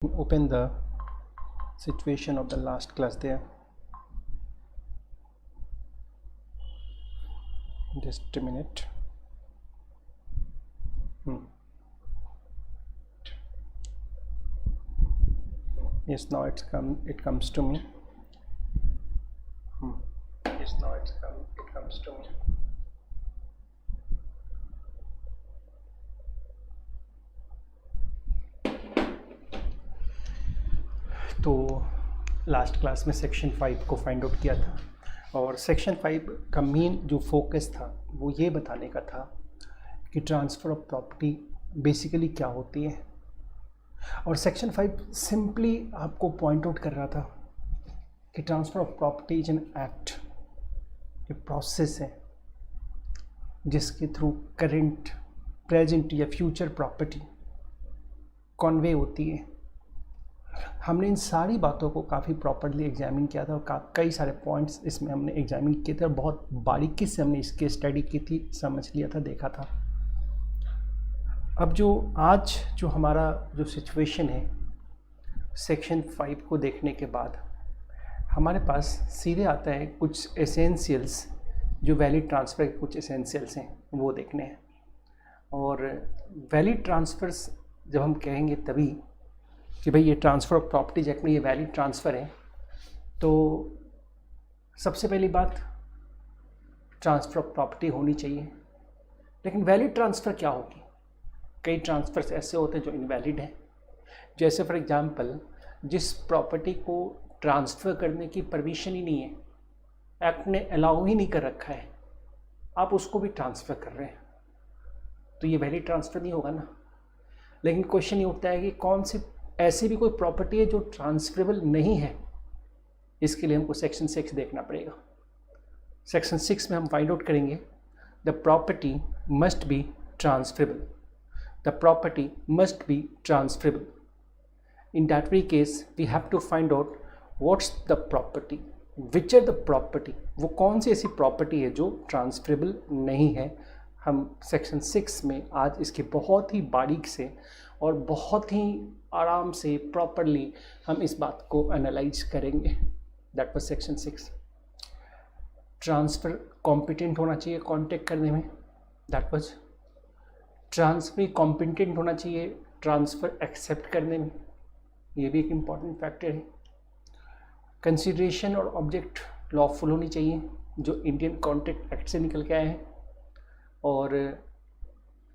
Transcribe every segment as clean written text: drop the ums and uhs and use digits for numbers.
Open the situation of the last class there. Just a minute. Yes, now it comes to me. Yes, now it comes to me. तो last class में section 5 को find out किया था और section 5 का main जो focus था वो ये बताने का था कि ट्रांसफ़र ऑफ प्रॉपर्टी बेसिकली क्या होती है। और सेक्शन 5 सिंपली आपको पॉइंट आउट कर रहा था कि transfer of property is an act, ये प्रोसेस है जिसके थ्रू करंट, प्रेजेंट या फ्यूचर प्रॉपर्टी कन्वे होती है। हमने इन सारी बातों को काफ़ी प्रॉपर्ली एग्जामिन किया था और कई सारे पॉइंट्स इसमें हमने एग्जामिन किए थे और बहुत बारीकी से हमने इसके स्टडी की थी, समझ लिया था, देखा था। अब आज जो हमारा जो सिचुएशन है सेक्शन 5 को देखने के बाद हमारे पास सीधे आता है कुछ एसेंशियल्स, जो वैलिड ट्रांसफ़र के कुछ एसेंशियल्स हैं वो देखने हैं। और वैलिड ट्रांसफ़र्स जब हम कहेंगे तभी कि भाई ये ट्रांसफ़र ऑफ प्रॉपर्टीज एक्ट में ये वैलिड ट्रांसफ़र है, तो सबसे पहली बात ट्रांसफ़र ऑफ प्रॉपर्टी होनी चाहिए। लेकिन वैलिड ट्रांसफ़र क्या होगी? कई ट्रांसफ़र्स ऐसे होते हैं जो इनवैलिड हैं। जैसे फॉर एग्जांपल जिस प्रॉपर्टी को ट्रांसफ़र करने की परमिशन ही नहीं है, एक्ट ने अलाउ ही नहीं कर रखा है, आप उसको भी ट्रांसफ़र कर रहे हैं, तो ये वैलिड ट्रांसफ़र नहीं होगा ना। लेकिन क्वेश्चन ये उठता है कि कौन सी ऐसी भी कोई प्रॉपर्टी है जो ट्रांसफरेबल नहीं है। इसके लिए हमको सेक्शन 6 देखना पड़ेगा। सेक्शन 6 में हम फाइंड आउट करेंगे the property must be transferable, the property must be transferable. In that very case we have to find out what's the property, which are the property, वो कौन सी ऐसी प्रॉपर्टी है जो ट्रांसफरेबल नहीं है। हम सेक्शन 6 में आज इसके बहुत ही बारीक से और बहुत ही आराम से प्रॉपरली हम इस बात को एनालाइज करेंगे। That was section 6। Transfer competent होना चाहिए कॉन्टैक्ट करने में, दैट वाज। ट्रांसफ़र कॉम्पिटेंट होना चाहिए ट्रांसफ़र एक्सेप्ट करने में, ये भी एक इम्पॉर्टेंट फैक्टर है। कंसिडरेशन और ऑब्जेक्ट लॉफुल होनी चाहिए, जो इंडियन कॉन्ट्रैक्ट एक्ट से निकल के आए हैं। और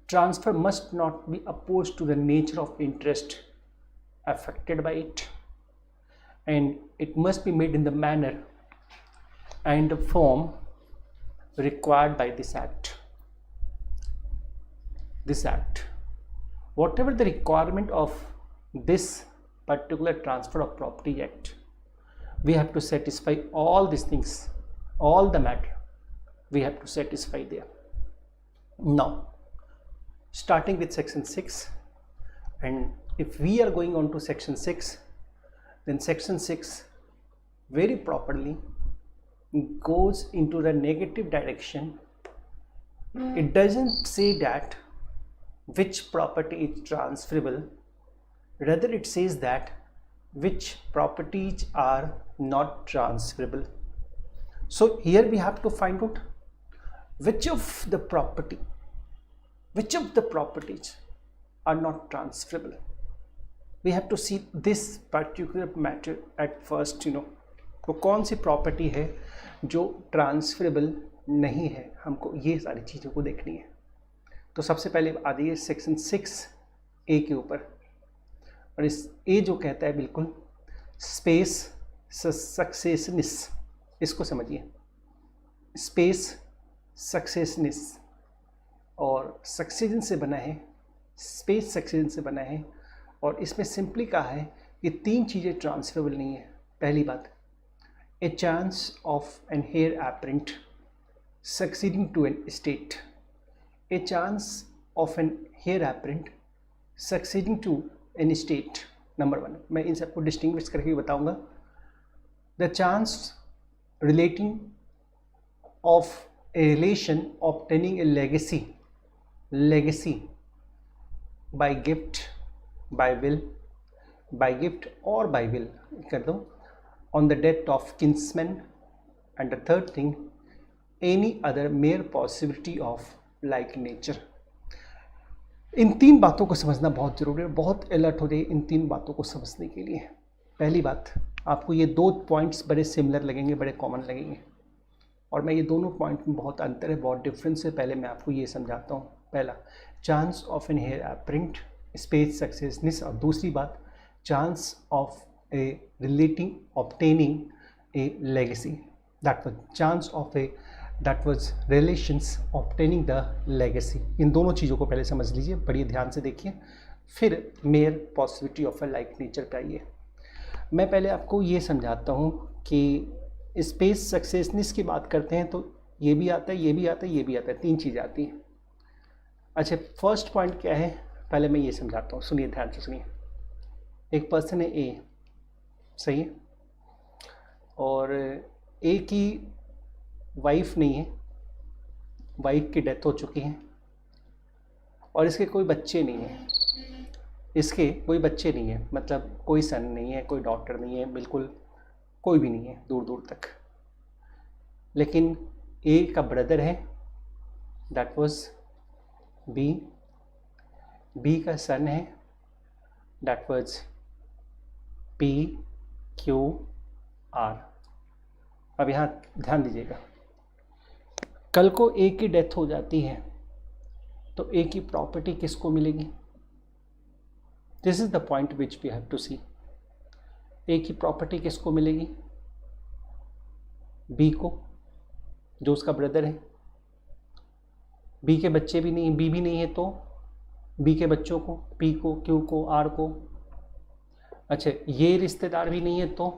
transfer must not be opposed to the nature of interest affected by it, and it must be made in the manner and the form required by this act. Whatever the requirement of this particular transfer of property act, we have to satisfy all these things, all the matter we have to satisfy there. Now starting with section 6, and if we are going on to section 6, then section 6 very properly goes into the negative direction. It doesn't say that which property is transferable, rather it says that which properties are not transferable. So here we have to find out which of the properties are not transferable. We have to see this particular matter at first, तो कौन सी property है जो transferable नहीं है, हमको ये सारी चीज़ों को देखनी है। तो सबसे पहले आ जाइए सेक्शन 6A के ऊपर, और इस ए जो कहता है बिल्कुल स्पेस सक्सेसनेस, इसको समझिए। स्पेस सक्सेसनेस और सक्सेशन से बना है, स्पेस सक्सेशन से बना है। और इसमें सिंपली कहा है कि 3 चीज़ें ट्रांसफरेबल नहीं है। पहली बात, a chance of an heir apparent succeeding to an estate, a chance of an heir apparent succeeding to an estate, number 1। मैं इन सबको डिस्टिंग्विश करके बताऊंगा। The chance relating of a relation obtaining a legacy by gift, by will, by gift और by will कर दो, on the death of kinsman, and the third thing any other mere possibility of like nature. इन तीन बातों को समझना बहुत ज़रूरी है, बहुत अलर्ट हो जाइए इन तीन बातों को समझने के लिए। पहली बात, आपको ये दो पॉइंट्स बड़े सिमिलर लगेंगे, बड़े कॉमन लगेंगे, और मैं ये दोनों पॉइंट में बहुत अंतर है, बहुत डिफरेंस है। पहले मैं आपको ये समझाता हूँ। पहला, chance of an heir apparent spes successionis, और दूसरी बात chance of a relating obtaining a legacy, that was chance of a that was relations obtaining the legacy. इन दोनों चीज़ों को पहले समझ लीजिए, बड़ी ध्यान से देखिए, फिर mayor possibility of A like nature पे आइए। मैं पहले आपको ये समझाता हूँ कि स्पेस सक्सेसनेस की बात करते हैं तो ये भी आता है, ये भी आता है, ये भी आता है, तीन चीज़ें आती हैं। अच्छा, फर्स्ट पॉइंट क्या है, पहले मैं ये समझाता हूँ, सुनिए ध्यान से सुनिए। एक पर्सन है ए, सही है, और ए की वाइफ नहीं है, वाइफ की डेथ हो चुकी है, और इसके कोई बच्चे नहीं हैं, इसके कोई बच्चे नहीं है, मतलब कोई सन नहीं है, कोई डॉटर नहीं है, बिल्कुल कोई भी नहीं है दूर दूर तक। लेकिन ए का ब्रदर है, दैट वाज बी, बी का सन है, that was P Q R. अब यहाँ ध्यान दीजिएगा, कल को ए की डेथ हो जाती है तो ए की प्रॉपर्टी किसको मिलेगी? This is the point which we have to see. A की प्रॉपर्टी किसको मिलेगी? बी को, जो उसका ब्रदर है। बी के बच्चे भी नहीं, बी भी नहीं है तो बी के बच्चों को, पी को, क्यू को, आर को। अच्छा, ये रिश्तेदार भी नहीं है तो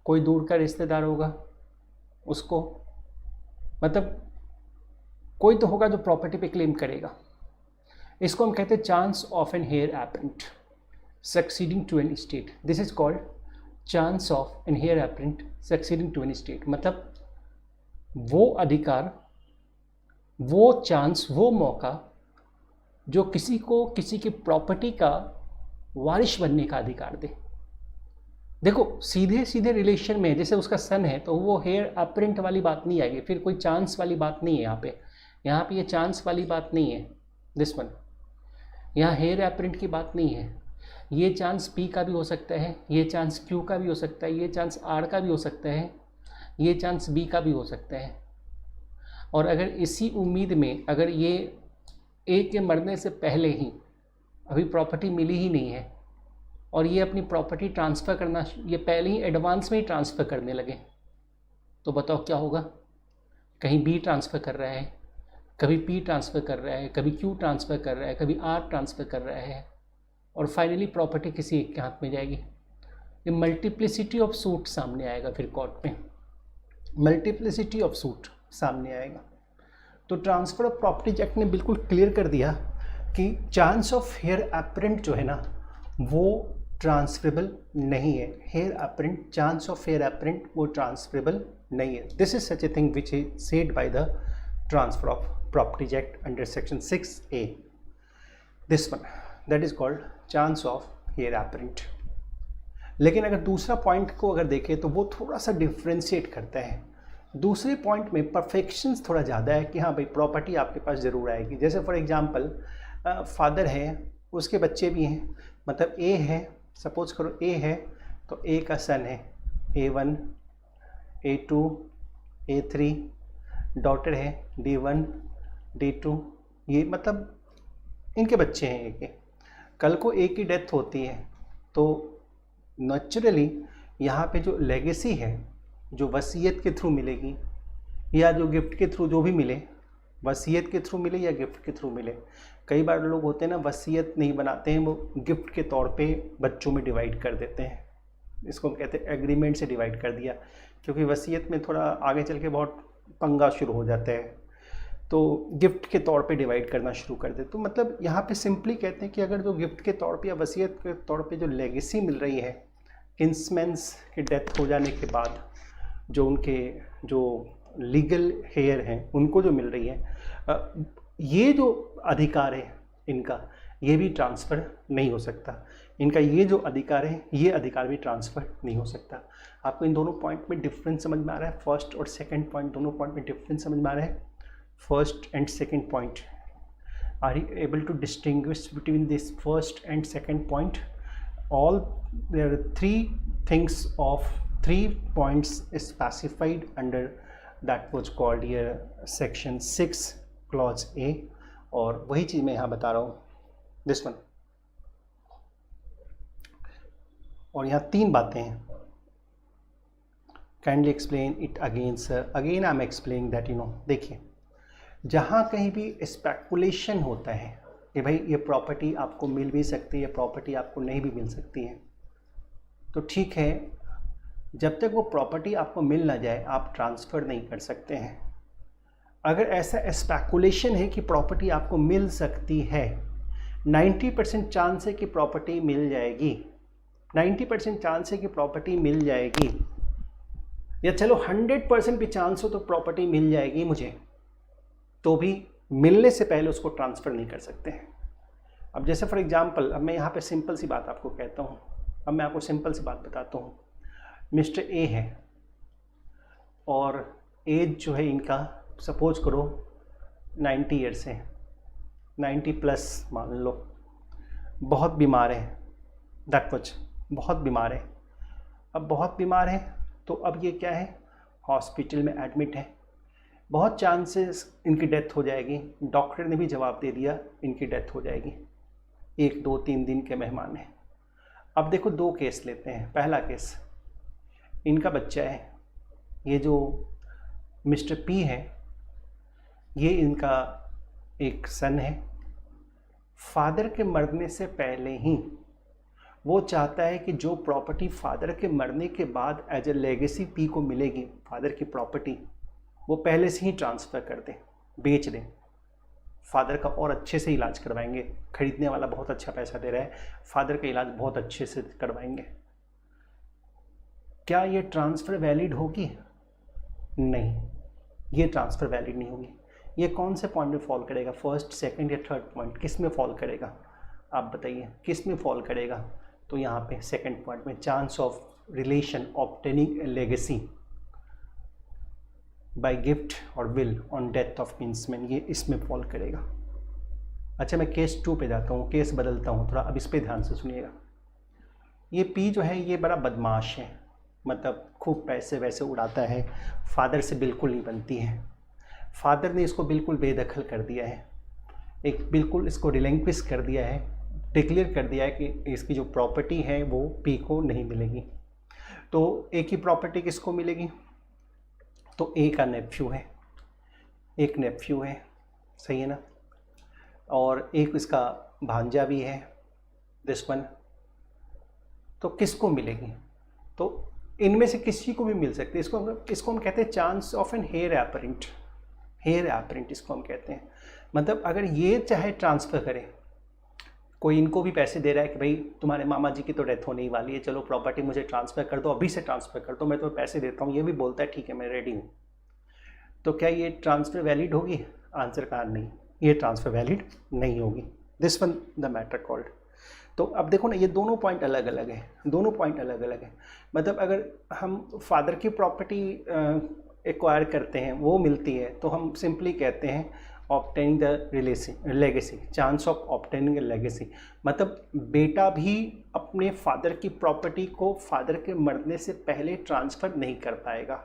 कोई दूर का रिश्तेदार होगा उसको, मतलब कोई तो होगा जो प्रॉपर्टी पे क्लेम करेगा। इसको हम कहते हैं chance of an heir apparent succeeding to an estate. This is called chance of an heir apparent succeeding to an estate. मतलब वो अधिकार, वो चांस, वो मौका जो किसी को किसी की प्रॉपर्टी का वारिश बनने का अधिकार दे। देखो, सीधे सीधे रिलेशन में जैसे उसका सन है तो वो हेयर एपेरेंट वाली बात नहीं आएगी, फिर कोई चांस वाली बात नहीं है। यहाँ पे ये चांस वाली बात नहीं है, दिस वन। यहाँ हेयर एपेरेंट की बात नहीं है। ये चांस पी का भी हो सकता है, ये चांस क्यू का भी हो सकता है, ये चांस आर का भी हो सकता है, ये चांस बी का भी हो सकता है। और अगर इसी उम्मीद में, अगर ये ए के मरने से पहले ही अभी प्रॉपर्टी मिली ही नहीं है और ये अपनी प्रॉपर्टी ट्रांसफ़र करना, ये पहले ही एडवांस में ही ट्रांसफ़र करने लगे, तो बताओ क्या होगा? कहीं बी ट्रांसफ़र कर रहा है, कभी पी ट्रांसफ़र कर रहा है, कभी क्यू ट्रांसफ़र कर रहा है, कभी आर ट्रांसफ़र कर रहा है, और फाइनली प्रॉपर्टी किसी एक के हाथ में जाएगी। ये मल्टीप्लिसिटी ऑफ सूट सामने आएगा, फिर कोर्ट में मल्टीप्लिसिटी ऑफ सूट सामने आएगा। तो ट्रांसफ़र ऑफ प्रॉपर्टी एक्ट ने बिल्कुल क्लियर कर दिया कि चांस ऑफ हेयर एपेरेंट जो है ना, वो ट्रांसफरेबल नहीं है। Heir apparent, chance of heir apparent वो ट्रांसफरेबल नहीं है। This is such a thing which is said by the transfer of properties act under section 6A, this one, that is called chance of heir apparent. लेकिन अगर दूसरा point को अगर देखें तो वो थोड़ा सा डिफ्रेंशिएट करता है। दूसरे पॉइंट में परफेक्शंस थोड़ा ज़्यादा है कि हाँ भाई प्रॉपर्टी आपके पास ज़रूर आएगी। जैसे फॉर एग्जांपल फादर है, उसके बच्चे भी हैं, मतलब ए है, सपोज करो ए है तो ए का सन है A1, A2, A3, डॉटर है D1, D2, ये मतलब इनके बच्चे हैं ए के। कल को ए की डेथ होती है तो नेचुरली यहाँ पे जो लेगेसी है, जो वसीयत के थ्रू मिलेगी या जो गिफ्ट के थ्रू जो भी मिले, वसीयत के थ्रू मिले या गिफ्ट के थ्रू मिले। कई बार लोग होते हैं ना, वसीयत नहीं बनाते हैं, वो गिफ्ट के तौर पे बच्चों में डिवाइड कर देते हैं। इसको हम कहते हैं एग्रीमेंट से डिवाइड कर दिया, क्योंकि वसीयत में थोड़ा आगे चल के बहुत पंगा शुरू हो जाता है, तो गिफ्ट के तौर पे डिवाइड करना शुरू कर दे। तो मतलब यहाँ पे सिंपली कहते हैं कि अगर जो गिफ्ट के तौर पे या वसीयत के तौर पे जो लेगेसी मिल रही है किन्समैन्स के डेथ हो जाने के बाद, जो उनके जो लीगल हेयर हैं उनको जो मिल रही है, ये जो अधिकार है इनका, ये भी ट्रांसफ़र नहीं हो सकता। इनका ये जो अधिकार है, ये अधिकार भी ट्रांसफ़र नहीं हो सकता। आपको इन दोनों पॉइंट में डिफरेंस समझ में आ रहा है? फर्स्ट और सेकंड पॉइंट, दोनों पॉइंट में डिफरेंस समझ में आ रहा है? First and second point, are you able to distinguish between this first and second point? All there are three points specified under that was called here section 6 clause A, और वही चीज़ मैं यहाँ बता रहा हूँ, this one। और यहाँ 3 बातें हैं। Kindly explain it again sir। Again I am explaining that, देखिए, जहाँ कहीं भी स्पेकुलेशन होता है कि भाई ये प्रॉपर्टी आपको मिल भी सकती है, प्रॉपर्टी आपको नहीं भी मिल सकती है, तो ठीक है, जब तक वो प्रॉपर्टी आपको मिल ना जाए आप ट्रांसफ़र नहीं कर सकते हैं। अगर ऐसा स्पेकुलेशन है कि प्रॉपर्टी आपको मिल सकती है, 90% चांस है कि प्रॉपर्टी मिल जाएगी, 90% चांस है कि प्रॉपर्टी मिल जाएगी, या चलो 100% भी चांस हो तो प्रॉपर्टी मिल जाएगी मुझे, तो भी मिलने से पहले उसको ट्रांसफ़र नहीं कर सकते हैं। अब जैसे फॉर एग्जांपल, अब मैं यहाँ पे सिंपल सी बात आपको कहता हूँ, अब मैं आपको सिंपल सी बात बताता हूँ। मिस्टर ए है और एज जो है इनका सपोज करो 90 ईयर्स है, 90 प्लस मान लो, बहुत बीमार है, दैट मच, बहुत बीमार है। अब बहुत बीमार है तो अब ये क्या है, हॉस्पिटल में एडमिट है, बहुत चांसेस इनकी डेथ हो जाएगी, डॉक्टर ने भी जवाब दे दिया इनकी डेथ हो जाएगी, 1 2 3 दिन के मेहमान हैं। अब देखो 2 केस लेते हैं। पहला केस, इनका बच्चा है, ये जो मिस्टर पी है ये इनका एक सन है, फादर के मरने से पहले ही वो चाहता है कि जो प्रॉपर्टी फादर के मरने के बाद एज ए लेगेसी पी को मिलेगी, फादर की प्रॉपर्टी, वो पहले से ही ट्रांसफ़र कर दें, बेच दें, फादर का और अच्छे से इलाज करवाएंगे, खरीदने वाला बहुत अच्छा पैसा दे रहा है, फादर का इलाज बहुत अच्छे से करवाएंगे। क्या ये ट्रांसफ़र वैलिड होगी? नहीं, ये ट्रांसफ़र वैलिड नहीं होगी। ये कौन से पॉइंट में फॉल करेगा, फर्स्ट, सेकंड या थर्ड पॉइंट, किस में फॉल करेगा? आप बताइए किस में फॉल करेगा? तो यहाँ पे सेकंड पॉइंट में, chance of relation obtaining a legacy by gift और will on death of kinsman, ये इसमें फॉल करेगा। अच्छा, मैं केस 2 पे जाता हूँ, केस बदलता हूँ थोड़ा, अब इस पे ध्यान से सुनिएगा। ये पी जो है ये बड़ा बदमाश है, मतलब खूब पैसे वैसे उड़ाता है, फादर से बिल्कुल नहीं बनती है, फादर ने इसको बिल्कुल बेदखल कर दिया है, एक बिल्कुल इसको रिलेंक्विश कर दिया है, डिक्लेयर कर दिया है कि इसकी जो प्रॉपर्टी है वो पी को नहीं मिलेगी। तो एक ही प्रॉपर्टी किसको मिलेगी? तो ए का नेफ्यू है, एक नेफ्यू है, सही है ना, और एक इसका भांजा भी है, दिस वन। तो किसको मिलेगी? तो इनमें से किसी को भी मिल सकती है। इसको हम कहते हैं chance of an heir apparent, heir apparent इसको हम कहते हैं। मतलब अगर ये चाहे ट्रांसफ़र करे, कोई इनको भी पैसे दे रहा है कि भाई तुम्हारे मामा जी की तो डेथ होने ही वाली है, चलो प्रॉपर्टी मुझे ट्रांसफ़र कर दो, अभी से ट्रांसफ़र कर दो, मैं तुम्हें पैसे देता हूँ, ये भी बोलता है ठीक है मैं रेडी हूँ, तो क्या ये ट्रांसफ़र वैलिड होगी? आंसर का नहीं, ये ट्रांसफ़र वैलिड नहीं होगी। This one the matter called. तो अब देखो ना, ये दोनों पॉइंट अलग अलग है, दोनों पॉइंट अलग अलग है। मतलब अगर हम फादर की प्रॉपर्टी एक्वायर करते हैं, वो मिलती है, तो हम सिंपली कहते हैं obtaining the legacy, chance of obtaining a legacy. मतलब बेटा भी अपने फादर की प्रॉपर्टी को फादर के मरने से पहले ट्रांसफ़र नहीं कर पाएगा,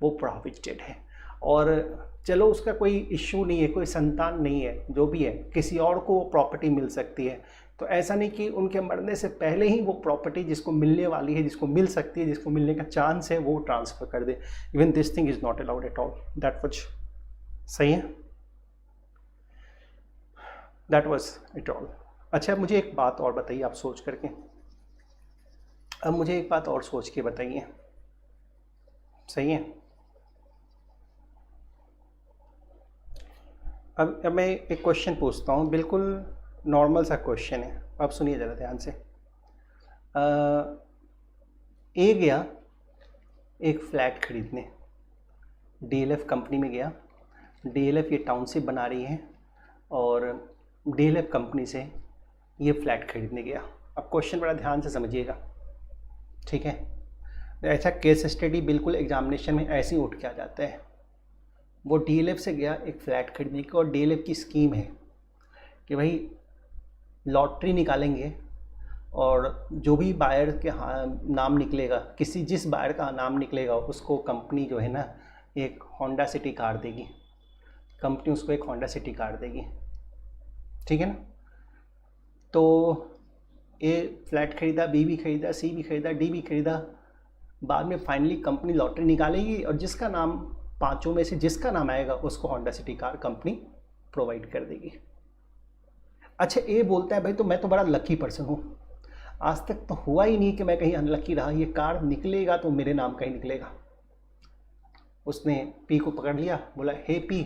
वो प्रोहिबिटेड है। और चलो उसका कोई इश्यू नहीं है, कोई संतान नहीं है, जो भी है, किसी और को वो प्रॉपर्टी मिल सकती है। तो ऐसा नहीं कि उनके मरने से पहले ही वो प्रॉपर्टी जिसको मिलने वाली है, जिसको मिल सकती है, जिसको मिलने का चांस है, वो ट्रांसफ़र कर दे। Even this thing is not allowed at all, that was सही है, दैट वाज इट ऑल। अच्छा, मुझे एक बात और बताइए आप सोच करके, अब मुझे एक बात और सोच के बताइए, सही है। अब मैं एक क्वेश्चन पूछता हूँ, बिल्कुल नॉर्मल सा क्वेश्चन है, अब सुनिए ज़रा ध्यान से। ए गया एक फ्लैट खरीदने, डीएलएफ कंपनी में गया, डीएलएफ ये टाउनशिप बना रही है और डीएलएफ कंपनी से ये फ्लैट खरीदने गया। अब क्वेश्चन बड़ा ध्यान से समझिएगा, ठीक है। ऐसा केस स्टडी बिल्कुल एग्जामिनेशन में ऐसे ही उठ के आ जाता है। वो डीएलएफ से गया एक फ्लैट खरीदने की, और डीएलएफ की स्कीम है कि भाई लॉटरी निकालेंगे और जो भी बायर के नाम निकलेगा, जिस बायर का नाम निकलेगा उसको कंपनी जो है ना एक होंडा सिटी कार देगी, कंपनी उसको एक होंडा सिटी कार देगी, ठीक है ना। तो ए फ्लैट खरीदा, बी भी खरीदा, सी भी खरीदा, डी भी खरीदा, बाद में फाइनली कंपनी लॉटरी निकालेगी और जिसका नाम पांचों में से जिसका नाम आएगा उसको Honda city car company provide कर देगी। अच्छा, ए बोलता है भाई तो मैं तो बड़ा लकी पर्सन हूँ, आज तक तो हुआ ही नहीं कि मैं कहीं अनलकी रहा, ये कार निकलेगा तो मेरे नाम का ही निकलेगा। उसने पी को पकड़ लिया, बोला हे पी,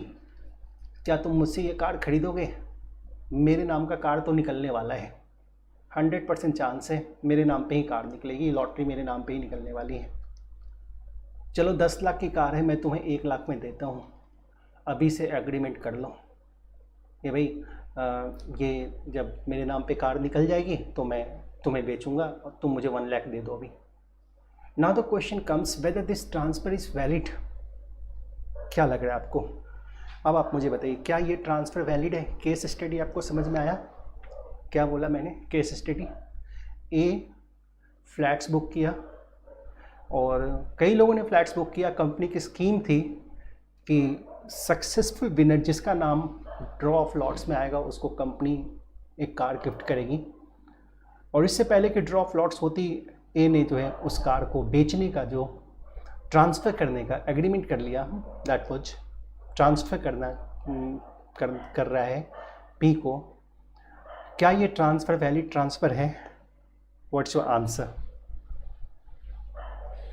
क्या तुम मुझसे ये कार खरीदोगे? मेरे नाम का कार तो निकलने वाला है, 100% चांस है मेरे नाम पे ही कार निकलेगी, लॉटरी मेरे नाम पे ही निकलने वाली है। चलो 10 लाख की कार है, मैं तुम्हें 1 लाख में देता हूँ, अभी से एग्रीमेंट कर लो ये भाई ये जब मेरे नाम पे कार निकल जाएगी तो मैं तुम्हें बेचूंगा और तुम मुझे 1 लाख दे दो अभी। Now the question comes weather this transfer is valid. क्या लग रहा है आपको? अब आप मुझे बताइए, क्या ये ट्रांसफ़र वैलिड है? केस स्टडी आपको समझ में आया? क्या बोला मैंने? केस स्टडी, ए फ्लैट्स बुक किया और कई लोगों ने फ्लैट्स बुक किया। कंपनी की स्कीम थी कि सक्सेसफुल विनर जिसका नाम ड्रॉ ऑफ लॉट्स में आएगा उसको कंपनी एक कार गिफ्ट करेगी, और इससे पहले कि ड्रॉ ऑफ लॉट्स होती, ए ने जो है उस कार को बेचने का, जो ट्रांसफ़र करने का एग्रीमेंट कर लिया, दैट वाज ट्रांसफ़र कर रहा है पी को। क्या ये ट्रांसफ़र वैलिड ट्रांसफ़र है? What's your answer?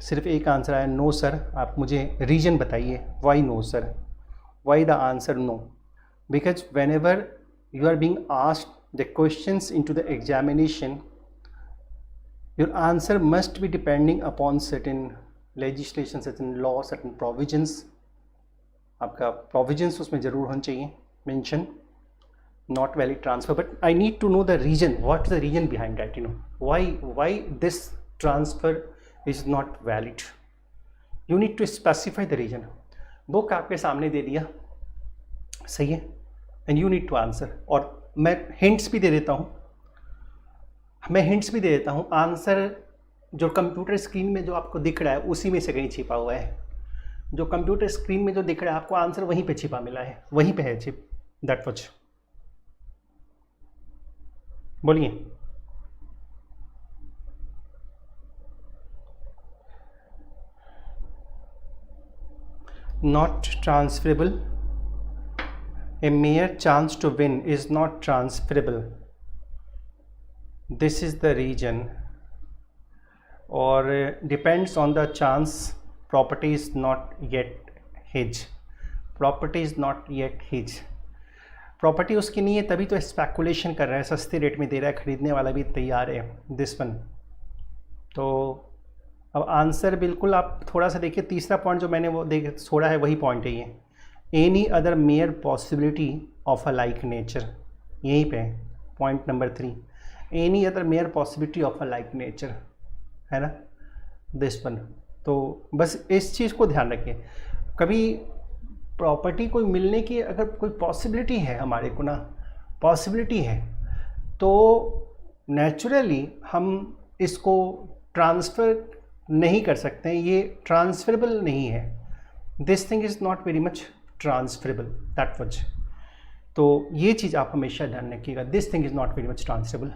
सिर्फ एक आंसर आया, नो सर। आप मुझे रीजन बताइए, why no sir, why the answer no? Because whenever you are being asked the questions into the examination, your answer must be depending upon certain legislation, certain law, certain provisions. आपका provisions उसमें ज़रूर होना चाहिए mention, not valid transfer, but I need to know the reason. What is the reason behind that? Why this transfer is not valid? You need to specify the reason. Book आपके सामने दे दिया, सही है, and you need to answer. और मैं hints भी दे देता हूँ, आंसर जो कंप्यूटर स्क्रीन में जो आपको दिख रहा है उसी में से कहीं छिपा हुआ है। जो कंप्यूटर स्क्रीन में जो दिख रहा है आपको आंसर वहीं पे छिपा मिला है, वहीं पे है छिप। दैट वाज, बोलिए। Not transferable, a mere chance to win is not transferable, this is the reason. और depends on the chance, property is not yet his, property is not yet his. Property उसकी नहीं है तभी तो speculation कर रहा है, सस्ते रेट में दे रहा है, खरीदने वाला भी तैयार है, दिस वन। तो अब आंसर बिल्कुल आप थोड़ा सा देखिए, तीसरा पॉइंट जो मैंने वो छोड़ा है वही पॉइंट है ये, any other mere possibility of a like nature, यहीं पे point number 3, any other mere possibility of a like nature, है ना, दिस वन। तो बस इस चीज़ को ध्यान रखिए, कभी प्रॉपर्टी कोई मिलने की अगर कोई पॉसिबिलिटी है हमारे को ना, पॉसिबिलिटी है, तो नेचुरली हम इसको ट्रांसफ़र नहीं कर सकते हैं, ये ट्रांसफरेबल नहीं है, this thing is not very much transferable, that वज। तो ये चीज़ आप हमेशा ध्यान रखिएगा, this thing is not very much transferable.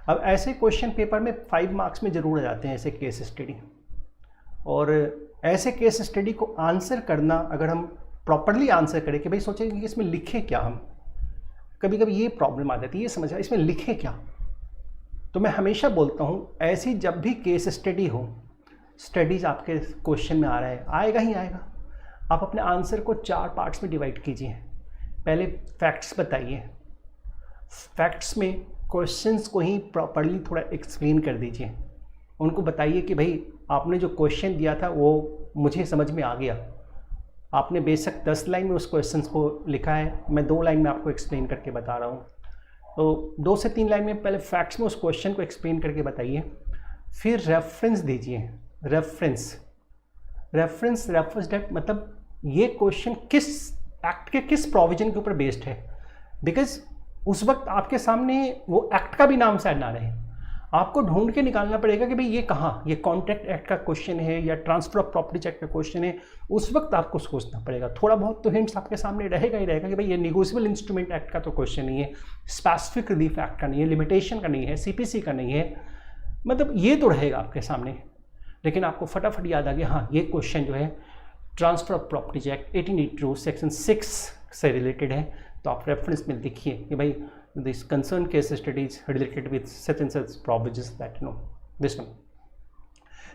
अब ऐसे क्वेश्चन पेपर में 5 मार्क्स में ज़रूर आ जाते हैं ऐसे केस स्टडी, और ऐसे केस स्टडी को आंसर करना, अगर हम प्रॉपरली आंसर करें कि भाई सोचेंगे कि इसमें लिखे क्या, हम कभी कभी ये प्रॉब्लम आ जाती है, ये समझ आ इसमें लिखे क्या। तो मैं हमेशा बोलता हूँ ऐसी जब भी केस स्टडी हो, स्टडीज़ आपके क्वेश्चन में आ रहा है, आएगा ही आएगा, आप अपने आंसर को 4 पार्ट्स में डिवाइड कीजिए। पहले फैक्ट्स बताइए, फैक्ट्स में क्वेश्चंस को ही प्रॉपरली थोड़ा एक्सप्लेन कर दीजिए, उनको बताइए कि भाई आपने जो क्वेश्चन दिया था वो मुझे समझ में आ गया, आपने बेशक 10 लाइन में उस क्वेश्चन को लिखा है, मैं 2 लाइन में आपको एक्सप्लेन करके बता रहा हूँ। तो 2 से 3 लाइन में पहले फैक्ट्स में उस क्वेश्चन को एक्सप्लेन करके बताइए, फिर रेफरेंस दीजिए। रेफरेंस डेट मतलब ये क्वेश्चन किस एक्ट के किस प्रोविजन के ऊपर बेस्ड है, बिकॉज उस वक्त आपके सामने वो एक्ट का भी नाम शायद ना रहे, आपको ढूंढ के निकालना पड़ेगा कि भाई ये कहाँ, ये कॉन्ट्रैक्ट एक्ट का क्वेश्चन है या ट्रांसफर ऑफ प्रॉपर्टी एक्ट का क्वेश्चन है। उस वक्त आपको सोचना पड़ेगा, थोड़ा बहुत तो हिंट्स आपके सामने रहेगा ही रहेगा कि भाई ये निगोशिएबल इंस्ट्रूमेंट एक्ट का तो क्वेश्चन नहीं है, स्पेसिफिक रिलीफ एक्ट का नहीं है, लिमिटेशन का नहीं है, सीपीसी का नहीं है, मतलब ये तो रहेगा आपके सामने। लेकिन आपको फटाफट याद आ गया, हाँ ये क्वेश्चन जो है transfer of property act 1882 section 6 से रिलेटेड है, तो आप रेफरेंस में लिखिए कि भाई this concern case studies related with such and such provisions that no this one.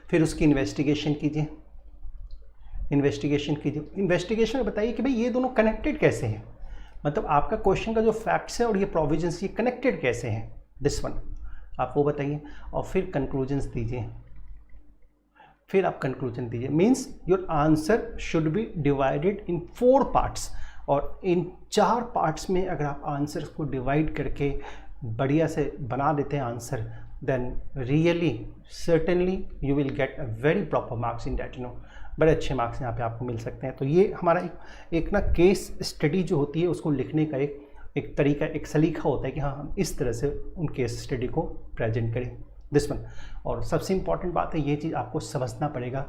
फिर उसकी इन्वेस्टिगेशन कीजिए। इन्वेस्टिगेशन में बताइए कि भाई ये दोनों कनेक्टेड कैसे हैं, मतलब आपका क्वेश्चन का जो फैक्ट्स है और ये प्रोविजंस ये कनेक्टेड कैसे हैं, दिस वन आप वो बताइए। और फिर कंक्लूजन्स दीजिए, फिर आप कंक्लूजन दीजिए। Means your answer should be divided in 4 parts, और इन 4 पार्ट्स में अगर आप आंसर को डिवाइड करके बढ़िया से बना देते हैं answer, then really certainly you will get a very proper marks in that, बड़े अच्छे मार्क्स यहाँ पे आपको मिल सकते हैं। तो ये हमारा एक ना केस स्टडी जो होती है उसको लिखने का एक तरीका, एक सलीका होता है कि हाँ हम इस तरह से उन केस स्टडी को प्रेजेंट करें, दिस वन। और सबसे इम्पॉर्टेंट बात है ये चीज़ आपको समझना पड़ेगा,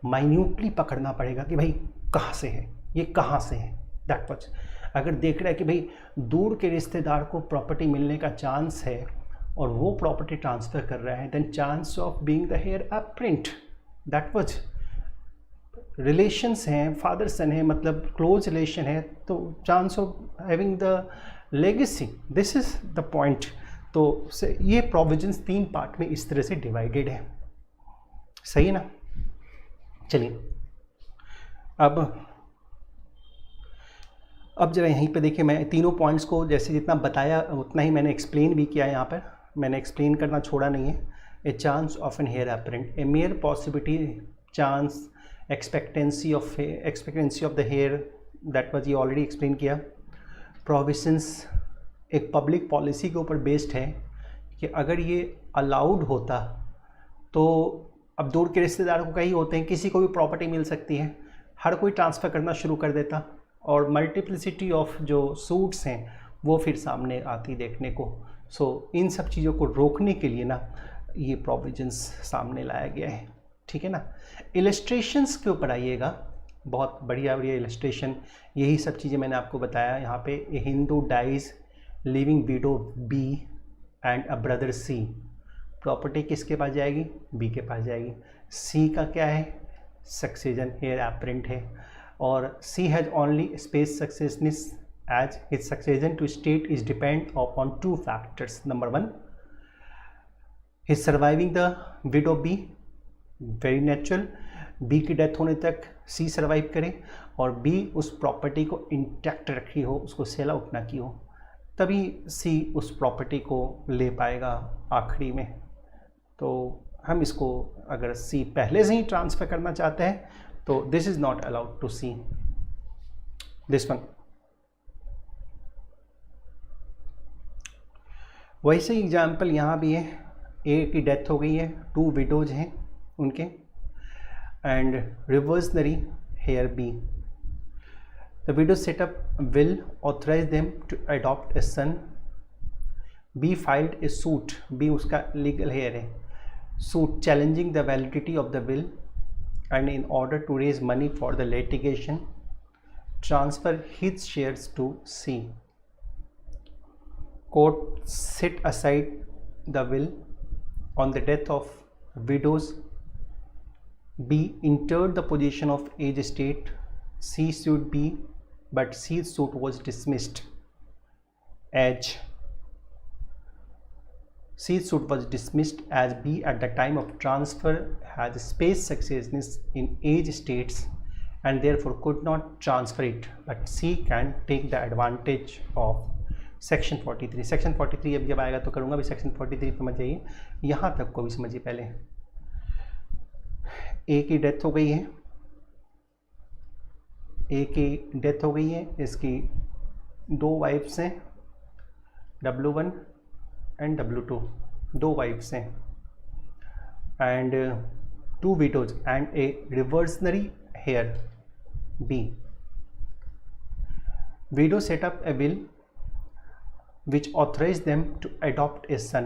माइन्यूटली पकड़ना पड़ेगा कि भाई कहाँ से है, ये कहाँ से है, दैट मच। अगर देख रहा है कि भाई दूर के रिश्तेदार को प्रॉपर्टी मिलने का चांस है और वो प्रॉपर्टी ट्रांसफ़र कर रहा है, then chance of being the heir apparent, that much. Relations हैं, फादर सन है, मतलब क्लोज रिलेशन है, तो chance of having the legacy, this is the point. तो ये प्रोविजंस 3 पार्ट में इस तरह से डिवाइडेड है, सही है ना। चलिए अब जरा यहीं पे देखिए, मैं तीनों पॉइंट्स को जैसे जितना बताया उतना ही मैंने एक्सप्लेन भी किया है, यहाँ पर मैंने एक्सप्लेन करना छोड़ा नहीं है। A chance of an heir apparent, a mere possibility, chance, expectancy of the heir, that was ये ऑलरेडी एक्सप्लेन किया। प्रोविजंस एक पब्लिक पॉलिसी के ऊपर बेस्ड है कि अगर ये अलाउड होता तो अब दूर के रिश्तेदारों को कई होते हैं, किसी को भी प्रॉपर्टी मिल सकती है, हर कोई ट्रांसफ़र करना शुरू कर देता और मल्टीप्लिसिटी ऑफ जो सूट्स हैं वो फिर सामने आती देखने को। सो इन सब चीज़ों को रोकने के लिए ना ये प्रोविजंस सामने लाया गया है, ठीक है ना। इलस्ट्रेशंस के ऊपर आइएगा, बहुत बढ़िया बढ़िया इलस्ट्रेशन, यही सब चीज़ें मैंने आपको बताया। यहाँ पे a Hindu dies living widow B and a brother C, property किसके पास जाएगी, बी के पास जाएगी। सी का क्या है, सक्सेशन, हेयर अपरेंट है, और C has only spes successionis as his succession to estate is depend upon 2 factors. Number 1, his surviving the widow B, very natural, B की डेथ होने तक सी सर्वाइव करे और बी उस प्रॉपर्टी को इंटैक्ट रखी हो, उसको सेल आउट ना की हो, तभी सी उस प्रॉपर्टी को ले पाएगा आखिरी में। तो हम इसको अगर सी पहले से ही ट्रांसफ़र करना चाहते हैं तो this is not allowed to C, this one. वैसे ही एग्जाम्पल यहाँ भी है, ए की डेथ हो गई है, 2 विडोज हैं उनके, and reversionary heir B, the widow set up will authorize them to adopt a son, B filed a suit, B उसका legal heir है, suit challenging the validity of the will, and in order to raise money for the litigation transfer his shares to C. Court set aside the will on the death of widows, B entered the possession of age estate, C sued B but C's suit was dismissed as B at the time of transfer has space successness in age states and therefore could not transfer it, but C can take the advantage of section 43. section 43 अब जब आएगा तो करूँगा, भी section 43 समझ जाइए, यहाँ तक को भी समझिए। पहले ए की डेथ हो गई है, ए की डेथ हो गई है, इसकी 2 वाइफ्स हैं, W1 एंड W2, 2 वाइफ्स हैं, and 2 widows and A reversionary heir B. Widow set up a will which authorized them to adopt a son.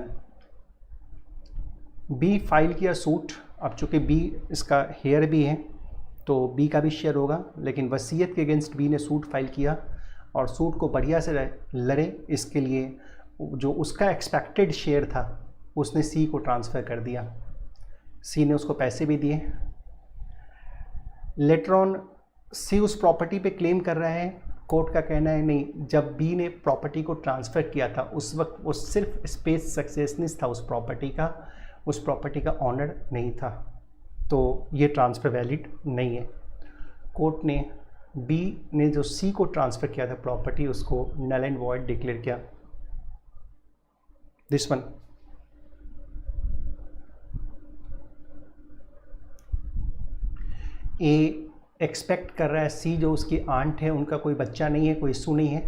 B file किया सूट। अब चूँकि B इसका हेयर भी है तो B का भी शेयर होगा, लेकिन वसीयत के अगेंस्ट B ने सूट फाइल किया और सूट को बढ़िया से लड़े, इसके लिए जो उसका एक्सपेक्टेड शेयर था उसने C को ट्रांसफ़र कर दिया। C ने उसको पैसे भी दिए। लेटर ऑन C उस प्रॉपर्टी पे क्लेम कर रहा है। कोर्ट का कहना है नहीं, जब B ने प्रॉपर्टी को ट्रांसफ़र किया था उस वक्त वो सिर्फ स्पेस सक्सेसनिस था उस प्रॉपर्टी का ऑनर नहीं था, तो ये ट्रांसफ़र वैलिड नहीं है। कोर्ट ने B ने जो C को ट्रांसफ़र किया था प्रॉपर्टी, उसको नल एंड वॉइड डिक्लेयर किया। This one. ए एक्सपेक्ट कर रहा है C जो उसकी आंट है, उनका कोई बच्चा नहीं है, कोई इशू नहीं है,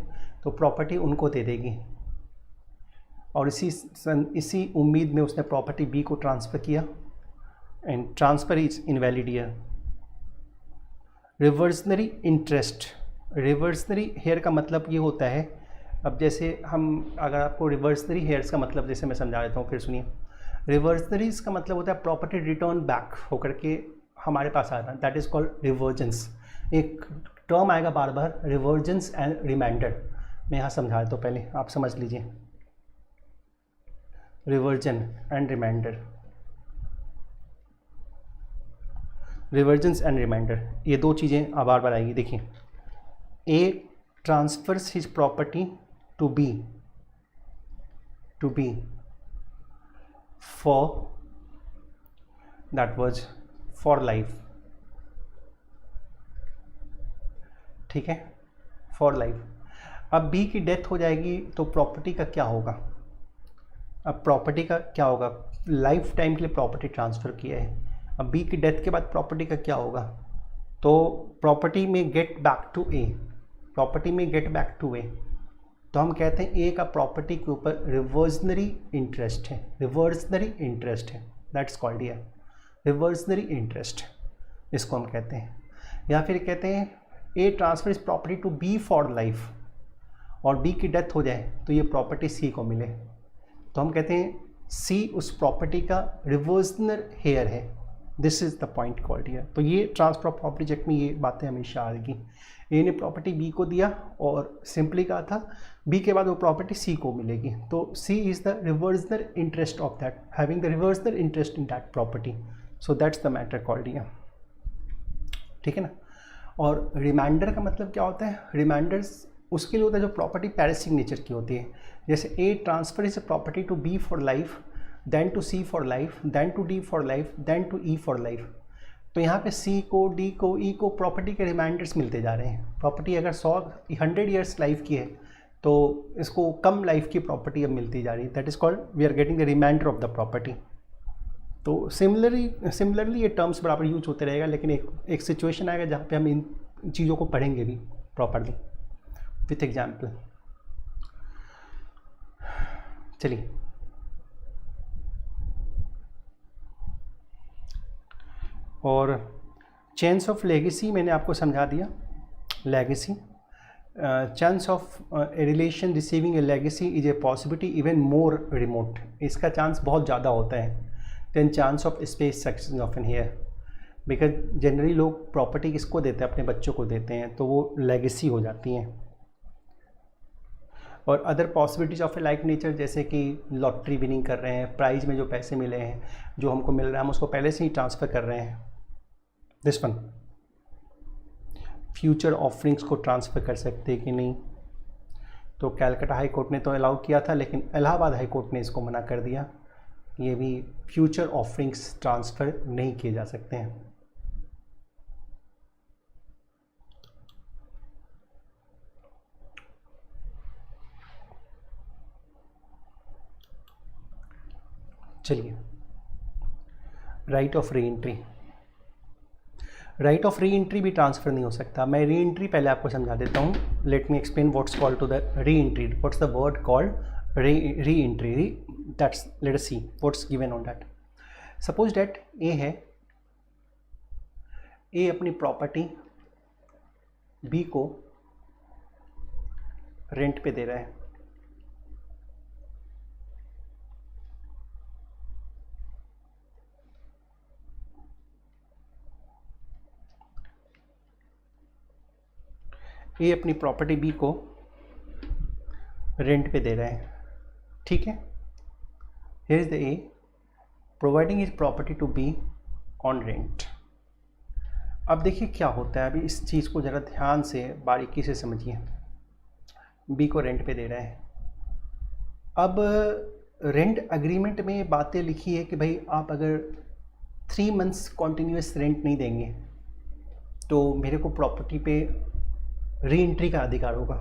तो प्रॉपर्टी उनको दे देगी, और इसी उम्मीद में उसने प्रॉपर्टी B को ट्रांसफ़र किया, and transfer is invalid year. Reversionary interest, reversionary heir का मतलब ये होता है, अब जैसे हम अगर आपको रिवर्सनरी हेयर्स का मतलब जैसे मैं समझा देता हूँ, फिर सुनिए। रिवर्सनरीज का मतलब होता है प्रॉपर्टी रिटर्न बैक होकर के हमारे पास आ रहा है, दैट इज़ कॉल्ड रिवर्जेंस। एक टर्म आएगा बार बार, रिवर्जेंस एंड रिमाइंडर। मैं यहाँ समझा देता हूँ, पहले आप समझ लीजिए। Reversion and remainder, reversions and remainder, ये 2 चीज़ें बार बार आएगी। देखिए, A transfers his property to B for, that was for life, ठीक है, फॉर लाइफ। अब B की डेथ हो जाएगी तो प्रॉपर्टी का क्या होगा? अब प्रॉपर्टी का क्या होगा? लाइफ टाइम के लिए प्रॉपर्टी ट्रांसफ़र किया है, अब B की डेथ के बाद प्रॉपर्टी का क्या होगा? तो प्रॉपर्टी में get back to A, property में गेट बैक टू A, तो हम कहते हैं A का प्रॉपर्टी के ऊपर रिवर्सनरी इंटरेस्ट है, रिवर्सनरी इंटरेस्ट है, that's called here reversionary interest, इसको हम कहते हैं। या फिर कहते हैं ए ट्रांसफर इस property to B for life, और बी की डेथ हो जाए तो ये प्रॉपर्टी सी को मिले, तो हम कहते हैं सी उस प्रॉपर्टी का रिवर्सनर हेयर है। This is the point called here. तो ये ट्रांसफर ऑफ प्रॉपर्टी एक्ट में ये बातें हमेशा आएगी। ए ने प्रॉपर्टी बी को दिया और सिंपली कहा था बी के बाद वो प्रॉपर्टी सी को मिलेगी, तो C is the reversioner interest of that, having the reversioner interest in that property, so that's the matter called here, ठीक है ना। और रिमाइंडर का मतलब क्या होता है? रिमाइंडर्स उसके लिए होता है जो प्रॉपर्टी पैरिसिक नेचर की होती है, जैसे A transfer is a property to B for life, then to C for life, then to D for life, then to E for life. तो यहाँ पे सी को, डी को, ई को प्रॉपर्टी के रिमाइंडर्स मिलते जा रहे हैं। प्रॉपर्टी अगर 100 ईयर्स लाइफ की है तो इसको कम लाइफ की प्रॉपर्टी अब मिलती जा रही है, that is called we are getting the remainder of the property. तो सिमिलरली ये टर्म्स बराबर यूज होते रहेगा, लेकिन एक सिचुएशन आएगा जहाँ पे हम इन चीज़ों को पढ़ेंगे भी प्रॉपरली विथ एग्जाम्पल। चलिए, और चेन्स ऑफ लेगेसी मैंने आपको समझा दिया। Legacy, chance of a relation receiving a legacy is a possibility even more remote, इसका चांस बहुत ज़्यादा होता है then chance of spes succession of an heir, because generally लोग प्रॉपर्टी किसको देते हैं? अपने बच्चों को देते हैं, तो वो लेगेसी हो जाती हैं। और other possibilities of A like nature, जैसे कि लॉटरी विनिंग कर रहे हैं, प्राइज़ में जो पैसे मिले हैं, जो हमको मिल रहा है हम उसको पहले से ही ट्रांसफ़र कर रहे हैं। दिस वन, फ्यूचर ऑफरिंग्स को ट्रांसफ़र कर सकते हैं कि नहीं, तो कैलकाटा हाई कोर्ट ने तो अलाउ किया था, लेकिन इलाहाबाद हाई कोर्ट ने इसको मना कर दिया, ये भी फ्यूचर ऑफरिंग्स ट्रांसफ़र नहीं किए जा सकते हैं। चलिए, right of re entry, right of re entry भी ट्रांसफ़र नहीं हो सकता। मैं री एंट्री पहले आपको समझा देता हूँ। Let me explain what's called to the re-entry, what's the word called re-entry. That's, let us see what's given on that. Suppose that A है, A अपनी प्रॉपर्टी B को रेंट पे दे रहा है. A अपनी प्रॉपर्टी B को rent पे दे रहा है. ठीक है. Here is the A providing his property to B on rent. अब देखिए क्या होता है. अभी इस चीज़ को ज़रा ध्यान से बारीकी से समझिए. B को रेंट पे दे रहा है. अब रेंट अग्रीमेंट में बातें लिखी है कि भाई आप अगर 3 मंथ्स कॉन्टीन्यूस रेंट नहीं देंगे तो मेरे को प्रॉपर्टी पे री एंट्री का अधिकार होगा.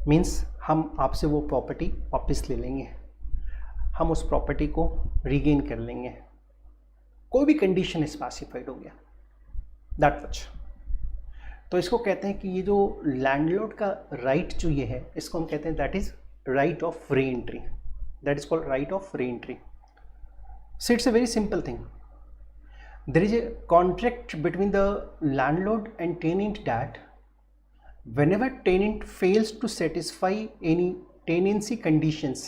मीन्स हम आपसे वो प्रॉपर्टी वापस ले लेंगे, हम उस प्रॉपर्टी को रीगेन कर लेंगे. कोई भी कंडीशन स्पेसिफाइड हो गया, दैट मच. तो इसको कहते हैं कि ये जो लैंडलॉर्ड का राइट जो ये है, इसको हम कहते हैं that is right of re-entry. That is called right of re-entry. So it's a very simple thing. There is a contract between the landlord and tenant that whenever tenant fails to satisfy any tenancy conditions,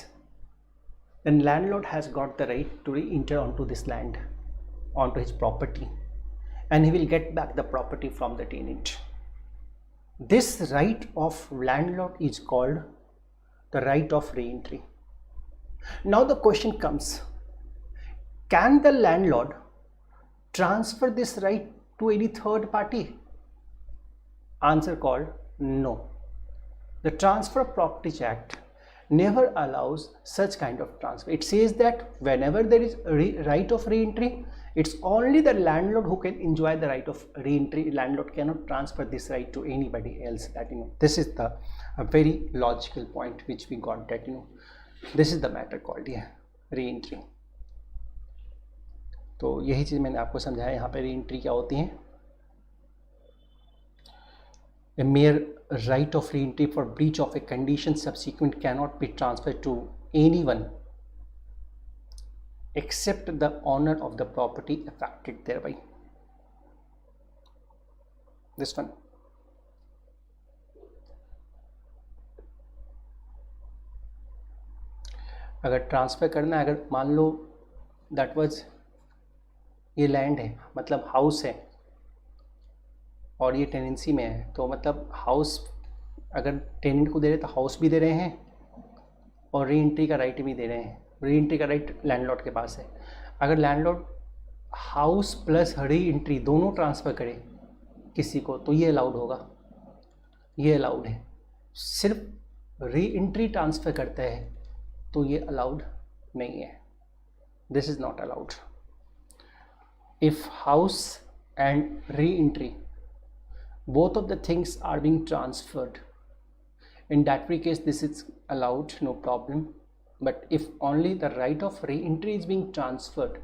then landlord has got the right to re-enter onto this land, onto his property, and he will get back the property from the tenant. This right of landlord is called the right of re-entry. Now the question comes, can the landlord transfer this right to any third party? Answer called no. The Transfer of Properties Act never allows such kind of transfer. It says that whenever there is right of re-entry, it's only the landlord who can enjoy the right of re-entry. Landlord cannot transfer this right to anybody else. That, you know, this is the a very logical point which we got, that, you know, this is the matter called here re-entry. तो यही चीज़ मैंने आपको समझाया. यहाँ पे re-entry क्या होती है. A mere right of re-entry for breach of a condition subsequent cannot be transferred to anyone except the owner of the property affected thereby. This one. अगर ट्रांसफ़र करना है, अगर मान लो दैट वाज, ये लैंड है, मतलब हाउस है और ये टेनेंसी में है, तो मतलब हाउस अगर टेनेंट को दे रहे तो हाउस भी दे रहे हैं और री एंट्री का राइट भी दे रहे हैं. री एंट्री का राइट लैंडलॉर्ड के पास है. अगर landlord house plus re entry दोनों ट्रांसफ़र करे किसी को तो ये अलाउड होगा, ये अलाउड है. सिर्फ री एंट्री ट्रांसफ़र करता है तो ये अलाउड नहीं है. This is not allowed. If house and re entry both of the things are being transferred, in that case this is allowed, no problem. But if only the right of re-entry is being transferred,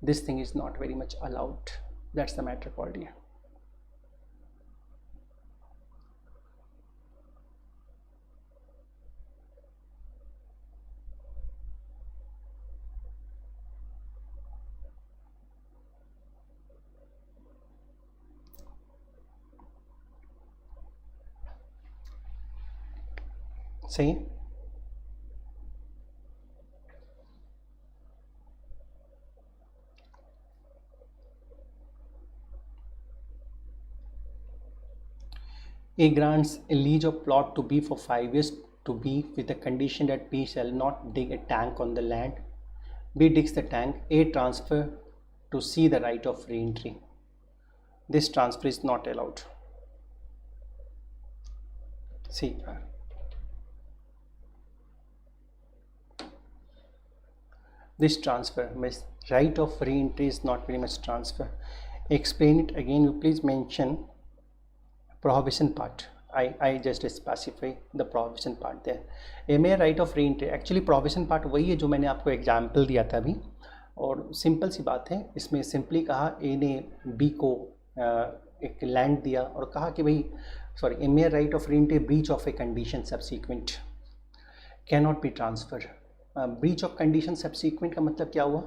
this thing is not very much allowed. That's the matter called here. सही. A grants a lease of plot to B for 5 years to B with the condition that B shall not dig a tank on the land. B digs the tank. A transfer to C the right of re-entry. This transfer is not allowed. See, this transfer means right of re-entry is not very much transfer. Explain it again. You please mention prohibition part. I just specify the prohibition part there. A mere right of re-entry. Actually prohibition part वही है जो मैंने आपको example दिया था अभी, और simple सी बात है. इसमें सिंपली कहा ए ने बी को एक लैंड दिया और कहा कि भाई sorry, A mere right of re-entry breach of a condition subsequent can not be transfer. Breach of condition subsequent का मतलब क्या हुआ,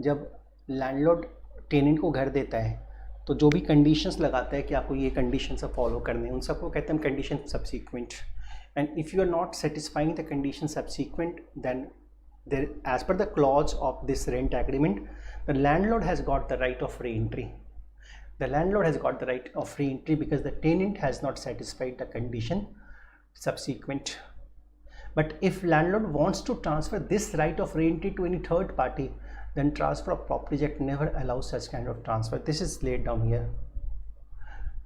जब लैंडलॉर्ड टेनेंट को घर देता है तो जो भी कंडीशंस लगाता है कि आपको ये कंडीशन सब फॉलो करने हैं, उन सबको कहते हैं condition subsequent. And if you are not satisfying the condition subsequent, then there as per the clause of this rent agreement, the landlord has got the right of re-entry. The landlord has got the right of re-entry because the tenant has not satisfied the condition subsequent. But if landlord wants to transfer this right of re-entry to any third party, then Transfer of Properties Act never allows such kind of transfer. This is laid down here,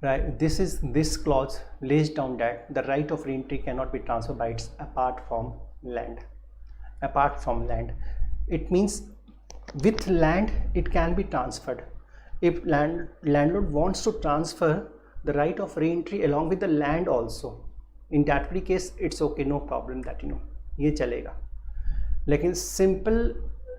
right? This clause lays down that the right of re-entry cannot be transferred by its apart from land. Apart from land, it means with land it can be transferred. If landlord wants to transfer the right of re-entry along with the land also, in that very case it's okay, no problem, that ये चलेगा। लेकिन simple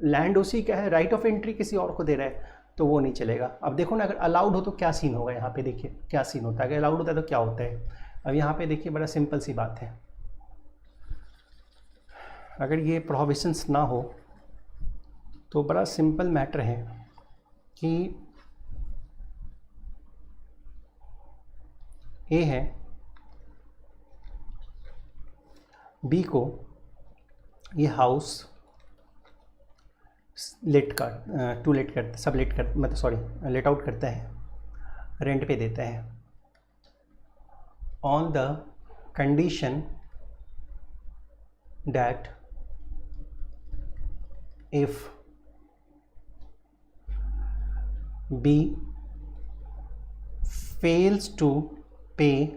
land उसी का है, right of entry किसी और को दे रहा है, तो वो नहीं चलेगा। अब देखो ना, अगर अलाउड हो तो क्या सीन होगा, यहाँ पे देखिए क्या सीन होता है। अगर अलाउड होता है तो क्या होता है, अब यहाँ पे देखिए बड़ा सिंपल सी बात है। अगर ये प्रोहिबिशंस ना हो तो बड़ा सिंपल मैटर है कि ए है, बी को ये हाउस लेट कर टू लेट कर सब लेट कर मतलब सॉरी लेट आउट करता है, रेंट पे देता है on the condition that if B fails to pay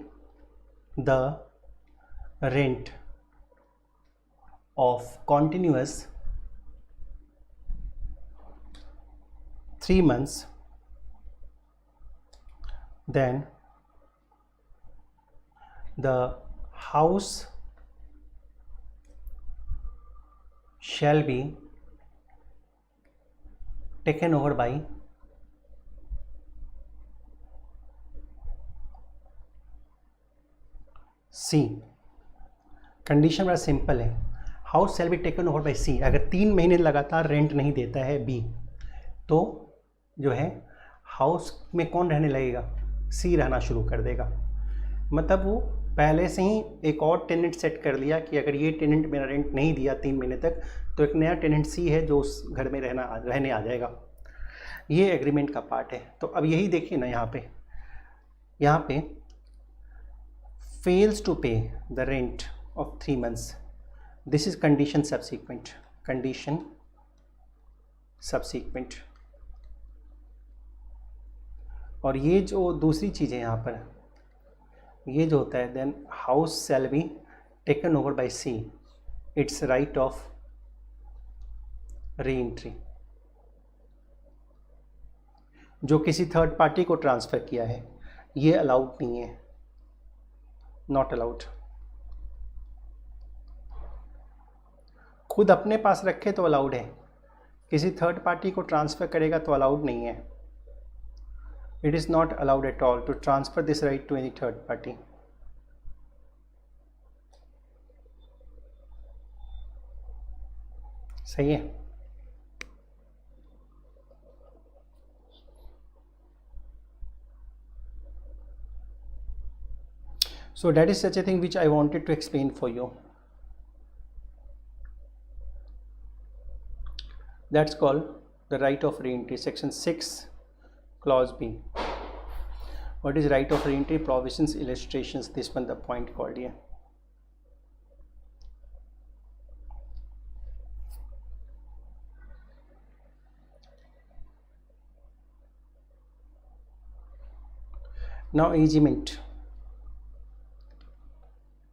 the rent of continuous 3 months, then the house shall be taken over by C। Condition बड़ा सिंपल है, house shall be taken over by C. अगर 3 महीने लगातार rent नहीं देता है B, तो जो है हाउस में कौन रहने लगेगा, सी रहना शुरू कर देगा। मतलब वो पहले से ही एक और टेनेंट सेट कर लिया कि अगर ये टेनेंट मेरा रेंट नहीं दिया 3 महीने तक, तो एक नया टेनेंट सी है जो उस घर में रहने आ जाएगा। ये एग्रीमेंट का पार्ट है। तो अब यही देखिए ना, यहाँ पे फेल्स टू पे the rent of 3 months, this is condition subsequent. और ये जो दूसरी चीज़ है यहाँ पर, ये जो होता है, then house shall be taken over by C, it's right of re-entry. जो किसी थर्ड पार्टी को ट्रांसफ़र किया है, ये अलाउड नहीं है, नॉट अलाउड। खुद अपने पास रखे तो अलाउड है, किसी थर्ड पार्टी को ट्रांसफ़र करेगा तो अलाउड नहीं है। It is not allowed at all to transfer this right to any third party. सही है। So that is such a thing which I wanted to explain for you. That's called the right of re-entry, section 6 clause B. What is right of re-entry? Provisions, illustrations, this one the point called here. Now easement,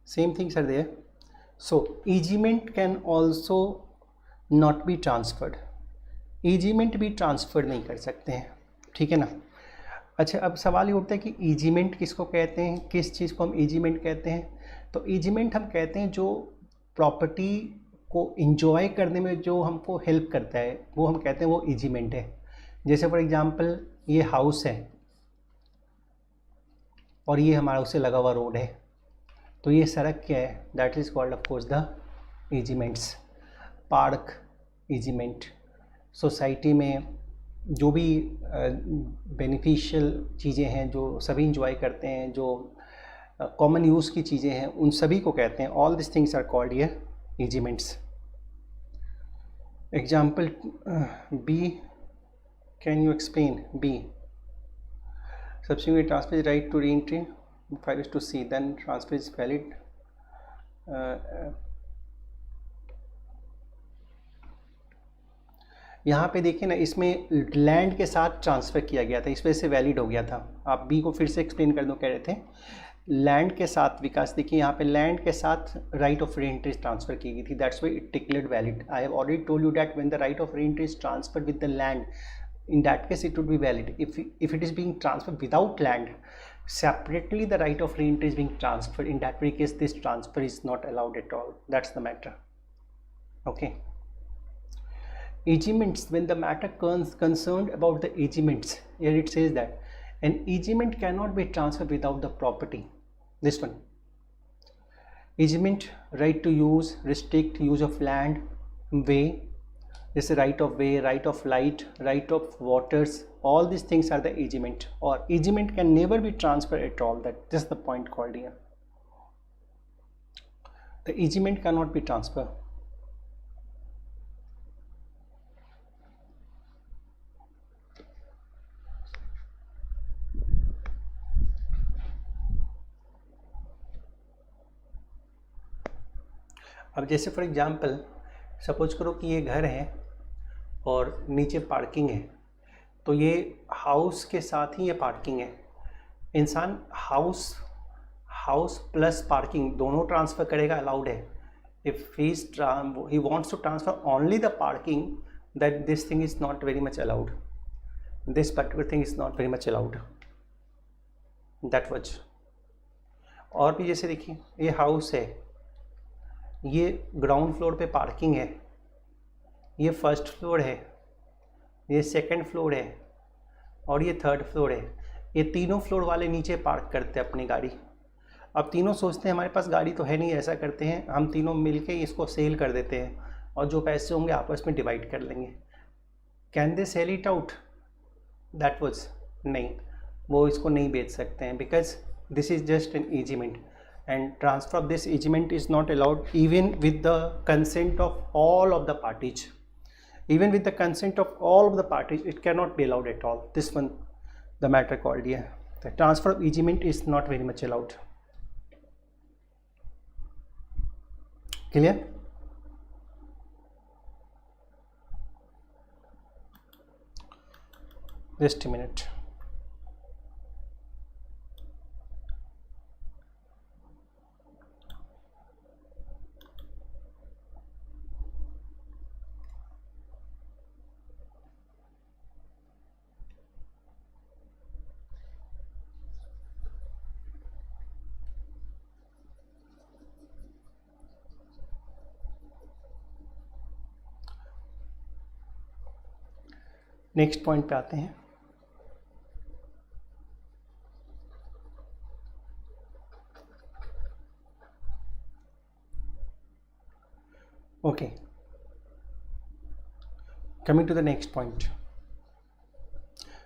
same things are there. So easement can also not be transferred, easement भी transfer नहीं कर सकते हैं, ठीक है ना। अच्छा, अब सवाल ये उठता है कि ईजीमेंट किसको कहते हैं, किस चीज़ को हम ईजीमेंट कहते हैं। तो ईजीमेंट हम कहते हैं जो प्रॉपर्टी को इंजॉय करने में जो हमको हेल्प करता है, वो हम कहते हैं वो ईजीमेंट है। जैसे फॉर एग्जांपल ये हाउस है और ये हमारा उससे लगा हुआ रोड है, तो ये सड़क क्या है, that is called of course the easements, park easement, society में जो भी बेनिफिशियल चीज़ें हैं जो सभी इंजॉय करते हैं, जो कॉमन यूज़ की चीज़ें हैं, उन सभी को कहते हैं, all this things are called ये easements. Example B, can you explain B? Subsequent transfer is right to re-entry 5:c, then transfer is valid. यहाँ पे देखिए ना, इसमें लैंड के साथ ट्रांसफ़र किया गया था, इस वजह से वैलिड हो गया था. आप बी को फिर से एक्सप्लेन कर दो, कह रहे थे लैंड के साथ. विकास देखिए यहाँ पे लैंड के साथ right of re entry transfer की गई थी, that's why it declared valid. I have already told you that when the right of re entry is transferred with the land, in that case it would be valid. If it is being transferred without land, separately the right of re-entry is being transferred, in that very case this transfer is not allowed at all. That's the matter. Okay. Easements, when the matter concerned about the easements, here it says that an easement cannot be transferred without the property. This one, easement, right to use, restrict use of land, way, this is right of way, right of light, right of waters, all these things are the easement, or easement can never be transferred at all. That is the point called here. The easement cannot be transferred. अब जैसे for example suppose करो कि ये घर है और नीचे parking है, तो ये हाउस के साथ ही ये पार्किंग है. इंसान हाउस प्लस पार्किंग दोनों ट्रांसफ़र करेगा, अलाउड है. If he wants to transfer only the parking, that this thing is not very much allowed. This particular thing is not very much allowed. That was. और भी जैसे देखिए ये house है, ये ग्राउंड फ्लोर पे पार्किंग है, ये फर्स्ट फ्लोर है, ये सेकंड फ्लोर है और ये थर्ड फ्लोर है. ये तीनों फ्लोर वाले नीचे पार्क करते हैं अपनी गाड़ी. अब तीनों सोचते हैं हमारे पास गाड़ी तो है नहीं, ऐसा करते हैं हम तीनों मिलके इसको सेल कर देते हैं और जो पैसे होंगे आपस में डिवाइड कर लेंगे. Can they sell it out? That was नहीं, वो इसको नहीं बेच सकते हैं, because this is just an easement and transfer of this easement is not allowed even with the consent of all of the parties. Even with the consent of all of the parties, it cannot be allowed at all. This one, the matter called here. The transfer of easement is not very much allowed. Clear? Just a minute. Next point पे आते हैं. Okay, coming to the next point.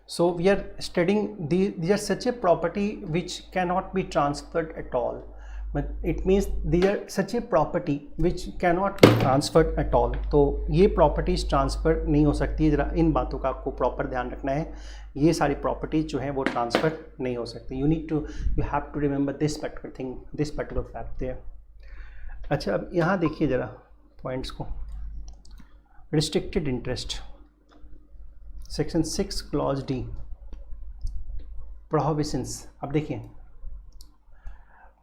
So we are studying these are such a property which cannot be transferred at all. But it means they are such a property which cannot be transferred at all. तो ये properties transfer नहीं हो सकती है. ज़रा इन बातों का आपको प्रॉपर ध्यान रखना है. ये सारी प्रॉपर्टीज़ जो है वो ट्रांसफ़र नहीं हो सकती. You have to remember this particular thing, this particular fact there. अच्छा, अब यहाँ देखिए ज़रा पॉइंट्स को. Restricted interest, section 6 clause D, prohibitions. अब देखिए,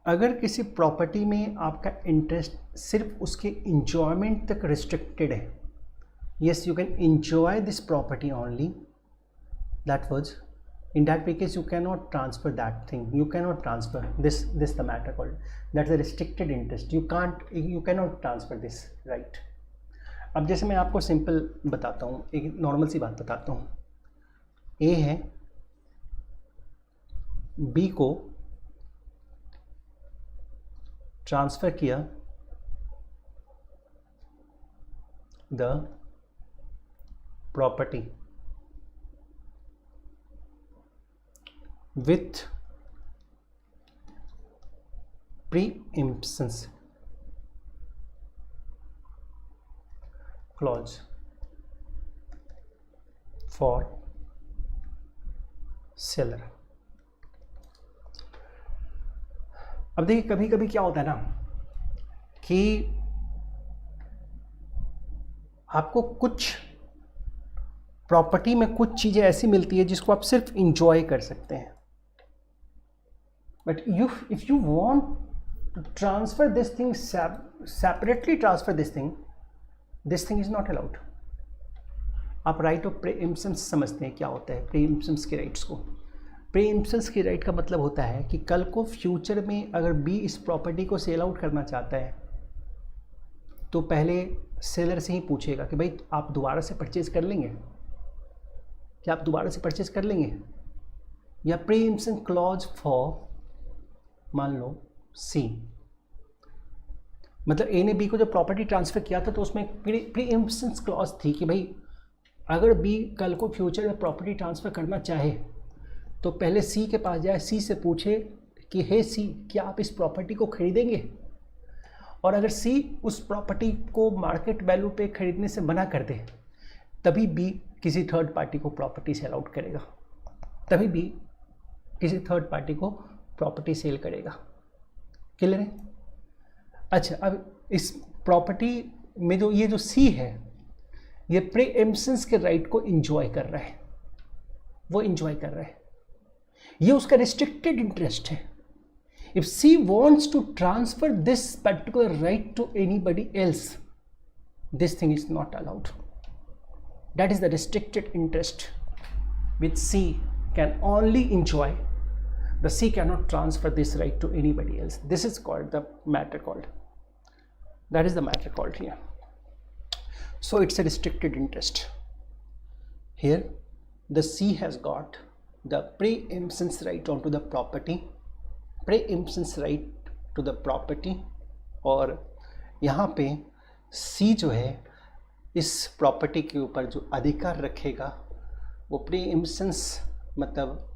अगर किसी प्रॉपर्टी में आपका इंटरेस्ट सिर्फ उसके इंजॉयमेंट तक रिस्ट्रिक्टेड है, yes you can enjoy this property only, that was in that case you cannot transfer that thing, you cannot transfer this the matter called, that's a restricted interest, you cannot transfer this right. अब जैसे मैं आपको simple बताता हूँ, एक normal सी बात बताता हूँ. ए है, बी को ट्रांसफ़र किया the property with preemption clause for seller। अब देखिए कभी कभी क्या होता है ना कि आपको कुछ प्रॉपर्टी में कुछ चीज़ें ऐसी मिलती है जिसको आप सिर्फ इंजॉय कर सकते हैं, but if you want to transfer this thing separately, transfer this thing is not allowed. आप राइट ऑफ प्रीएम्पशंस समझते हैं क्या होता है प्रीएम्पशंस के राइट्स को। प्रीएम्पशंस के राइट का मतलब होता है कि कल को फ्यूचर में अगर बी इस प्रॉपर्टी को सेल आउट करना चाहता है तो पहले सेलर से ही पूछेगा कि भाई आप दोबारा से परचेज कर लेंगे, क्या आप दोबारा से परचेज कर लेंगे। या प्रीएम्पशन क्लॉज फॉर मान लो सी, मतलब ए ने बी को जब प्रॉपर्टी ट्रांसफर किया था तो उसमें प्रीएम्पशन क्लॉज थी कि भाई अगर बी कल को फ्यूचर में प्रॉपर्टी ट्रांसफ़र करना चाहे तो पहले सी के पास जाए, सी से पूछे कि हे सी क्या आप इस प्रॉपर्टी को खरीदेंगे, और अगर सी उस प्रॉपर्टी को मार्केट वैल्यू पे खरीदने से मना कर दे तभी बी किसी थर्ड पार्टी को प्रॉपर्टी सेल आउट करेगा, तभी बी किसी थर्ड पार्टी को प्रॉपर्टी सेल करेगा। क्लियर है? अच्छा, अब इस प्रॉपर्टी में जो सी है ये प्रीएम्पशंस के राइट को एंजॉय कर रहा है, वो एंजॉय कर रहा है, ये उसका रिस्ट्रिक्टेड इंटरेस्ट है। If C wants to transfer this particular right to anybody else, this thing is not allowed. That is the restricted interest which C can only enjoy. The C cannot transfer this right to anybody else. This is called the matter called. That is the matter called here. So it's a restricted interest. Here the C has got the preemptions right onto the property, preemptions right to the property, और यहाँ पे C जो है इस property के ऊपर जो अधिकार रखेगा वो प्रीएम्पशंस, मतलब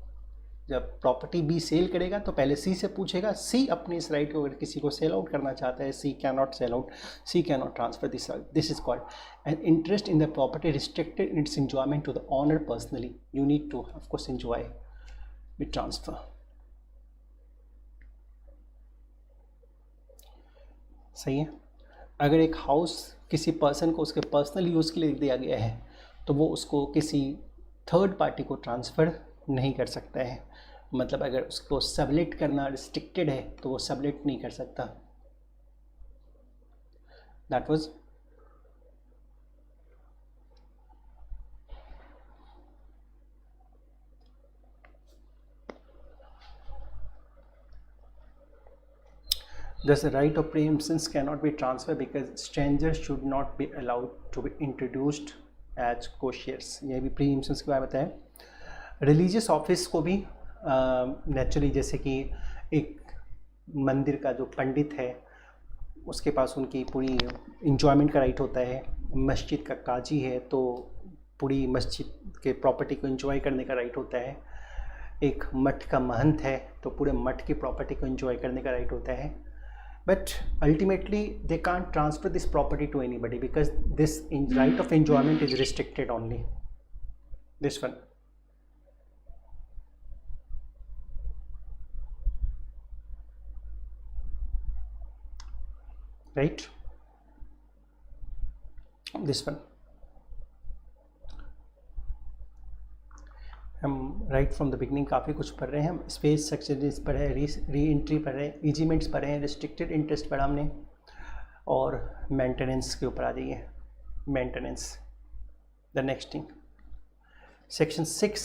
जब प्रॉपर्टी बी सेल करेगा तो पहले सी से पूछेगा, सी अपने इस राइट को अगर किसी को सेल आउट करना चाहता है, C can not sell out, C can not transfer this right. This is called an interest in the property restricted in its enjoyment to the owner personally. You need to of course enjoy with transfer. सही है? अगर एक house किसी person को उसके personal use के लिए दिया गया है तो वो उसको किसी थर्ड पार्टी को ट्रांसफ़र नहीं कर सकता है, मतलब अगर उसको सबलेट करना रिस्ट्रिक्टेड है तो वो सबलेट नहीं कर सकता। That was thus the right of preemptions cannot be transferred because strangers should not be allowed to be introduced as cautioners. ये भी प्रीएम्पशंस के बारे में बताया। रिलीजियस ऑफिस को भी नेचुरली जैसे कि एक मंदिर का जो पंडित है उसके पास उनकी पूरी इंजॉयमेंट का राइट होता है, मस्जिद का काजी है तो पूरी मस्जिद के प्रॉपर्टी को एंजॉय करने का राइट होता है, एक मठ का महंत है तो पूरे मठ की प्रॉपर्टी को एंजॉय करने का राइट होता है। But ultimately they can't transfer this property to anybody because this right of enjoyment is restricted only. This one. Right? This one. हम राइट फ्रॉम द बिगनिंग काफ़ी कुछ पढ़ रहे हैं। हम स्पेस सक्सेस पढ़े, री एंट्री पढ़े, इजीमेंट्स पढ़े हैं, रिस्ट्रिक्टेड इंटरेस्ट पढ़ा हमने, और मेंटेनेंस के ऊपर आ जाइए। Maintenance the next thing section 6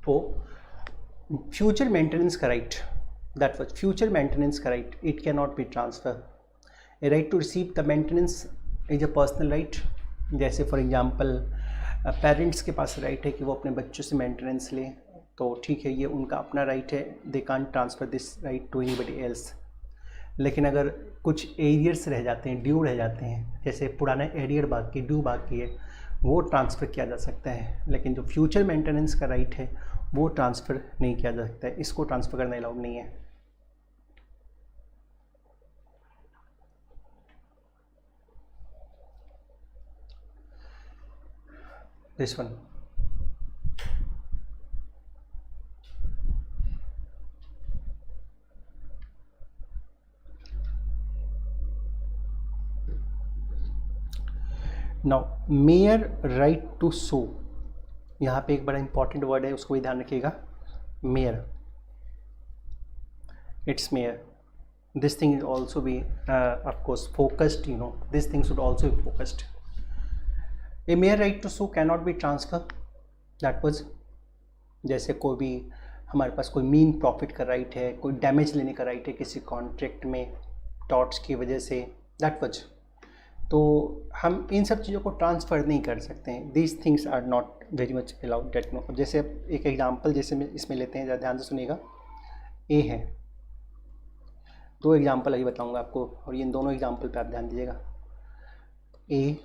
को फ्यूचर मेंटेनेंस का right, that was future maintenance का right, it can not be transfer. A right to receive the maintenance is a personal right. जैसे फॉर एग्जांपल पेरेंट्स के पास right है कि वो अपने बच्चों से मेंटेनेंस लें, तो ठीक है, ये उनका अपना राइट है, they can't transfer this right to anybody else. लेकिन अगर कुछ एरियर्स रह जाते हैं, ड्यू रह जाते हैं, जैसे पुराना एरियर बाकी, ड्यू बाकी है, वो ट्रांसफ़र किया जा सकता है। लेकिन जो फ्यूचर मेंटेनेंस का राइट है वो ट्रांसफ़र नहीं किया जा सकता है, इसको ट्रांसफ़र करना अलाउड नहीं है। This one, now mere right to sue, यहाँ पे एक बड़ा इंपॉर्टेंट वर्ड है, उसको भी ध्यान रखिएगा। Mayor, it's mayor, this thing is also be of course focused, you know, this thing should also be focused. A mere right to sue cannot be transferred, that was, जैसे कोई भी हमारे पास कोई मीन प्रॉफिट का right है, कोई damage लेने का राइट है किसी कॉन्ट्रैक्ट में टॉर्ट्स की वजह से, दैट वज, तो हम इन सब चीज़ों को ट्रांसफ़र नहीं कर सकते हैं। These things are not very much allowed that no. जैसे एक एग्जांपल जैसे में इसमें लेते हैं, ज़्यादा ध्यान से सुनिएगा। ए है, दो एग्जांपल अभी बताऊंगा आपको, और इन दोनों एग्जांपल पे आप ध्यान दीजिएगा। ए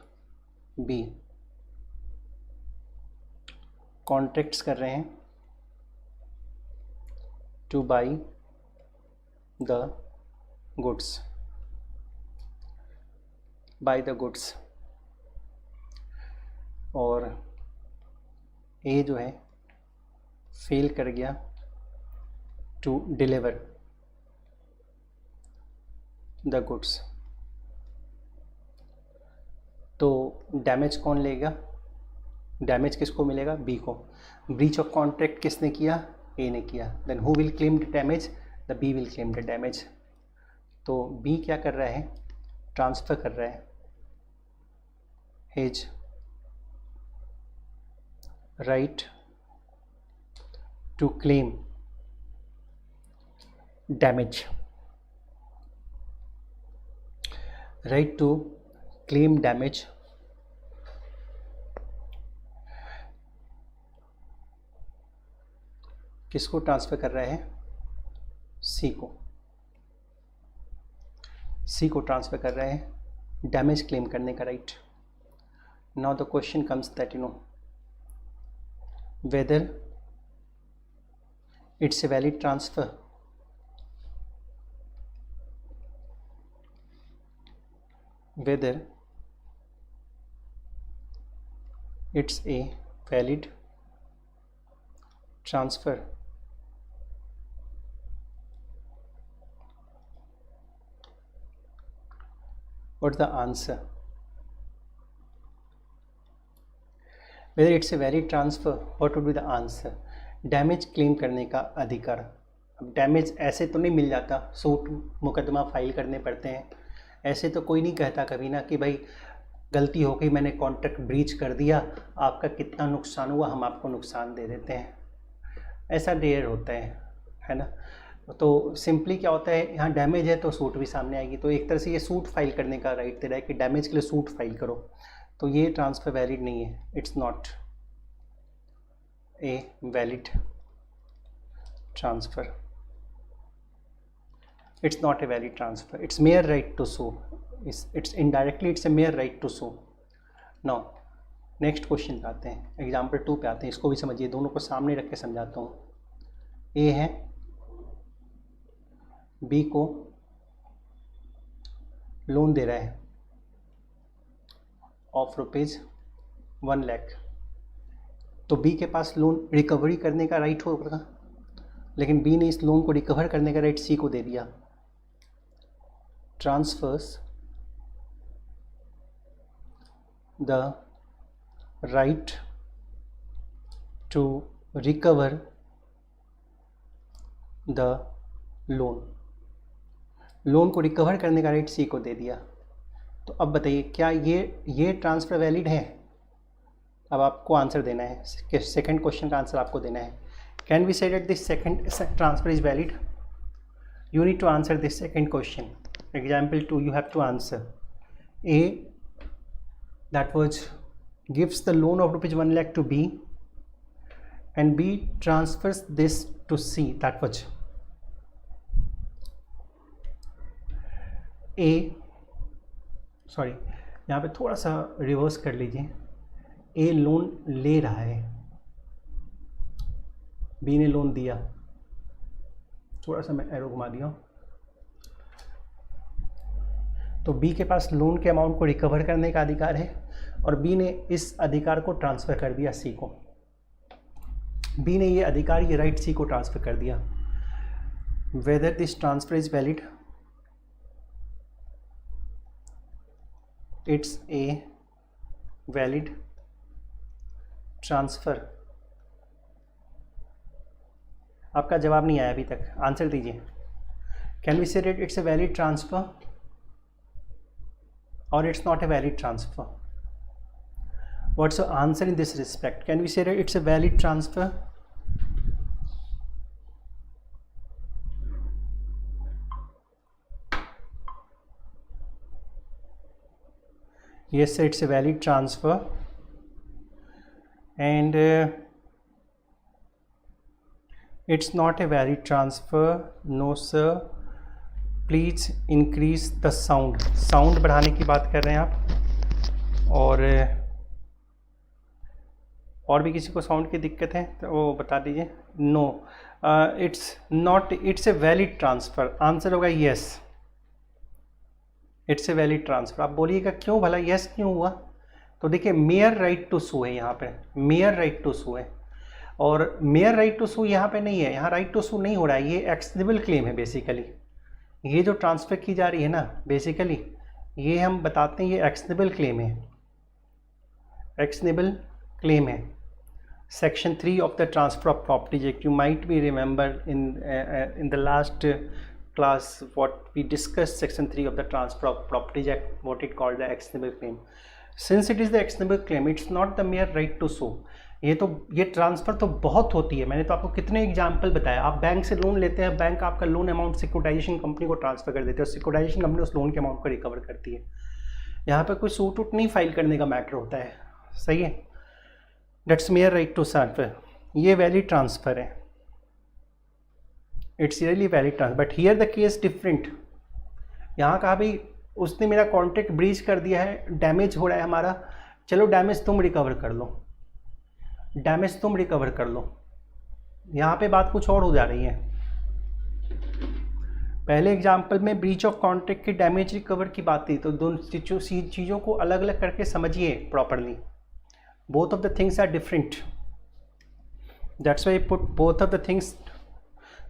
बी कॉन्ट्रैक्ट्स कर रहे हैं two by the goods, by the goods, और ए जो है फेल कर गया टू डिलीवर द गुड्स, तो डैमेज कौन लेगा? डैमेज किसको मिलेगा? बी को। ब्रीच ऑफ कॉन्ट्रैक्ट किसने किया? ए ने किया। Then who will claim the damage? The B will claim the damage. तो बी क्या कर रहा है? ट्रांसफ़र कर रहा है his right to claim damage, right to claim damage किसको ट्रांसफ़र कर रहा है? सी को। सी को ट्रांसफ़र कर रहा है डैमेज क्लेम करने का right. Now the question comes that you know whether it's a valid transfer, whether it's a valid transfer. What's the answer? Whether it's a valid transfer, what would be the answer? Damage claim करने का अधिकार। अब damage ऐसे तो नहीं मिल जाता, suit मुकदमा file करने पड़ते हैं। ऐसे तो कोई नहीं कहता कभी ना कि भाई गलती हो गई, मैंने कॉन्ट्रैक्ट ब्रीच कर दिया, आपका कितना नुकसान हुआ हम आपको नुकसान दे देते हैं, ऐसा डेयर होता है ना। तो सिंपली क्या होता है, यहाँ डैमेज है तो सूट भी सामने आएगी, तो एक तरह से ये सूट फाइल करने का राइट दे रहा है कि डैमेज के लिए सूट फाइल करो। तो ये ट्रांसफ़र वैलिड नहीं है, it's not a valid transfer, it's not a valid transfer, it's mere right to sue, it's indirectly it's a mere right to sue. now next question पे आते हैं, एग्जाम्पल 2 पे आते हैं, इसको भी समझिए, दोनों को सामने रख के समझाता हूँ। ए है, बी को लोन दे रहा है ऑफ ₹1 लाख, तो बी के पास लोन रिकवरी करने का राइट होगा, लेकिन बी ने इस लोन को रिकवर करने का राइट सी को दे दिया। transfers the right to recover the loan, loan को रिकवर करने का राइट सी को दे दिया। तो अब बताइए क्या ये ट्रांसफ़र वैलिड है? अब आपको आंसर देना है, सेकंड क्वेश्चन का आंसर आपको देना है। Can we say that this second transfer is valid? You need to answer this second question. Example 2, you have to answer. A, that was gives the loan of ₹1 lakh to B, and B transfers this to C, that was. A, sorry यहाँ पे थोड़ा सा reverse कर लीजिए, ए loan ले रहा है, B ने लोन दिया, थोड़ा सा मैं एरो घुमा दिया, तो बी के पास लोन के अमाउंट को रिकवर करने का अधिकार है और बी ने इस अधिकार को ट्रांसफ़र कर दिया सी को। बी ने ये अधिकार, ये राइट सी को ट्रांसफ़र कर दिया। Whether this transfer is valid, it's a valid transfer. आपका जवाब नहीं आया अभी तक, आंसर दीजिए। Can we say that it's a valid transfer or it's not a valid transfer? What's the answer in this respect? Can we say that it's a valid transfer? Yes sir, it's a valid transfer. And it's not a valid transfer. No sir, please increase the sound. Sound बढ़ाने की बात कर रहे हैं आप, और भी किसी को साउंड की दिक्कत है तो वो बता दीजिए। No, it's not, it's a valid transfer. Answer होगा yes, it's a valid transfer. आप बोलिएगा क्यों भला, यस क्यों हुआ? तो देखिए मेयर राइट टू सू है, यहाँ पे मेयर राइट टू सू है, और मेयर राइट टू सू यहाँ पे नहीं है, यहाँ राइट टू सू नहीं हो रहा है, ये एक्शनेबल क्लेम है बेसिकली। ये जो ट्रांसफ़र की जा रही है ना, बेसिकली ये हम बताते हैं ये एक्शनेबल क्लेम है, एक्शनेबल क्लेम है। Section 3 of the transfer of properties act, you might be remember in the last class what we discuss section 3 of the transfer of properties act, what it called the actionable claim. Since it is the actionable claim, it's not the mere right to sue. ये transfer तो बहुत होती है, मैंने तो आपको कितने example बताया। आप बैंक से लोन लेते हैं, बैंक आपका लोन अमाउंट सिक्योराइजेशन कंपनी को ट्रांसफ़र कर देते हैं, सिक्योराइजेशन कंपनी उस लोन के अमाउंट को रिकवर करती है। यहाँ पे कोई सूट वूट नहीं फाइल करने का मैटर होता है, सही है। That's mere right to transfer, ये वैलिड ट्रांसफ़र है, it's really valid transfer. But here the case different. यहाँ कहा भाई उसने मेरा कॉन्ट्रैक्ट ब्रीच कर दिया है, डैमेज हो रहा है हमारा, चलो डैमेज तुम रिकवर कर लो, डैमेज तुम रिकवर कर लो। यहाँ पे बात कुछ और हो जा रही है। पहले एग्जाम्पल में ब्रीच ऑफ कॉन्ट्रैक्ट की डैमेज रिकवर की बात थी, तो दोनों चीज़ों को अलग अलग करके समझिए properly. Both of the things are different, that's why put both of the things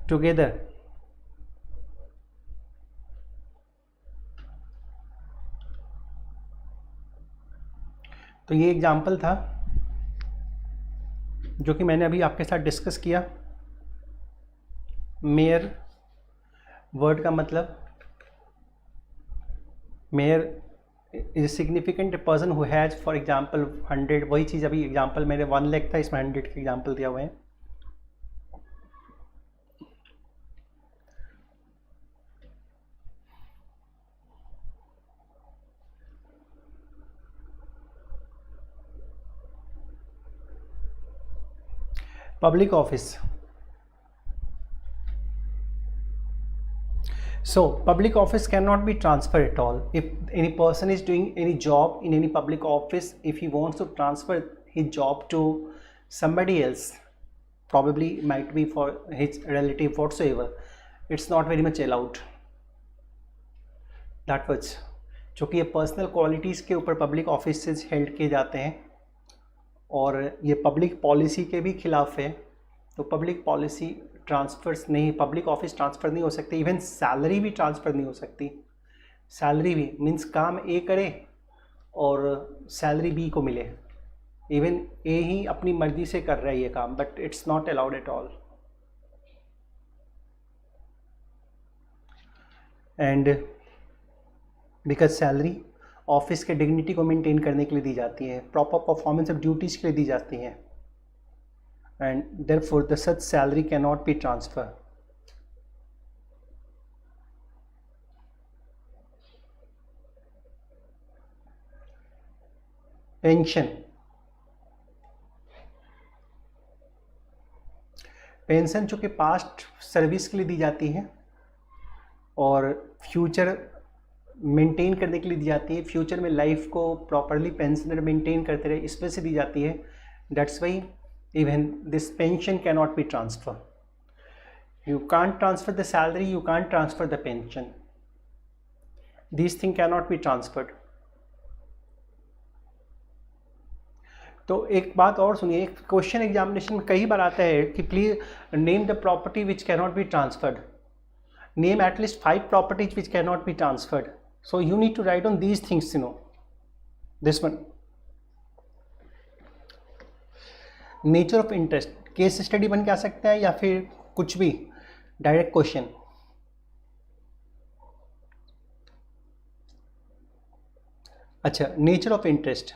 together. तो ये एग्जाम्पल था जो कि मैंने अभी आपके साथ डिस्कस किया। मेयर वर्ड का मतलब, mayor is significant person who has for example 100, वही चीज़ अभी एग्जाम्पल मेरे 1 लाख था, इसमें 100 के एग्जाम्पल दिया हुए हैं। Public office. So public office cannot be transferred at all. If any person is doing any job in any public office, if he wants to transfer his job to somebody else, probably might be for his relative whatsoever, it's not very much allowed. That was, चूँकि ये personal qualities के ऊपर public office held किए जाते हैं और ये public policy के भी खिलाफ है, तो पब्लिक पॉलिसी ट्रांसफ़र्स नहीं, पब्लिक ऑफिस ट्रांसफ़र नहीं हो सकती, इवन सैलरी भी ट्रांसफ़र नहीं हो सकती। सैलरी भी मीन्स काम ए करे और सैलरी बी को मिले, इवन ए ही अपनी मर्जी से कर रहा है ये काम, but it's not allowed at all. And because salary office के डिग्निटी को मेंटेन करने के लिए दी जाती है, प्रॉपर परफॉर्मेंस ऑफ ड्यूटीज़ के लिए दी जाती हैं, and therefore the such salary can not be transfer. Pension, pension चूँकि पास्ट सर्विस के लिए दी जाती है और फ्यूचर मेंटेन करने के लिए दी जाती है, फ्यूचर में लाइफ को प्रॉपरली पेंशनर मेंटेन करते रहे, इस वजह से दी जाती है. That's why even this pension can not be transfer. You can't transfer the salary, you can't transfer the pension. This thing can not be transferred. तो एक बात और सुनिए, एक क्वेश्चन एग्जामिनेशन में कई बार आता है कि please name the property which can not be transferred. Name at least 5 properties which cannot be transferred. So you need to write on these things, you know. This one. Nature of interest case study बन के आ सकता है या फिर कुछ भी direct question. अच्छा, nature of interest.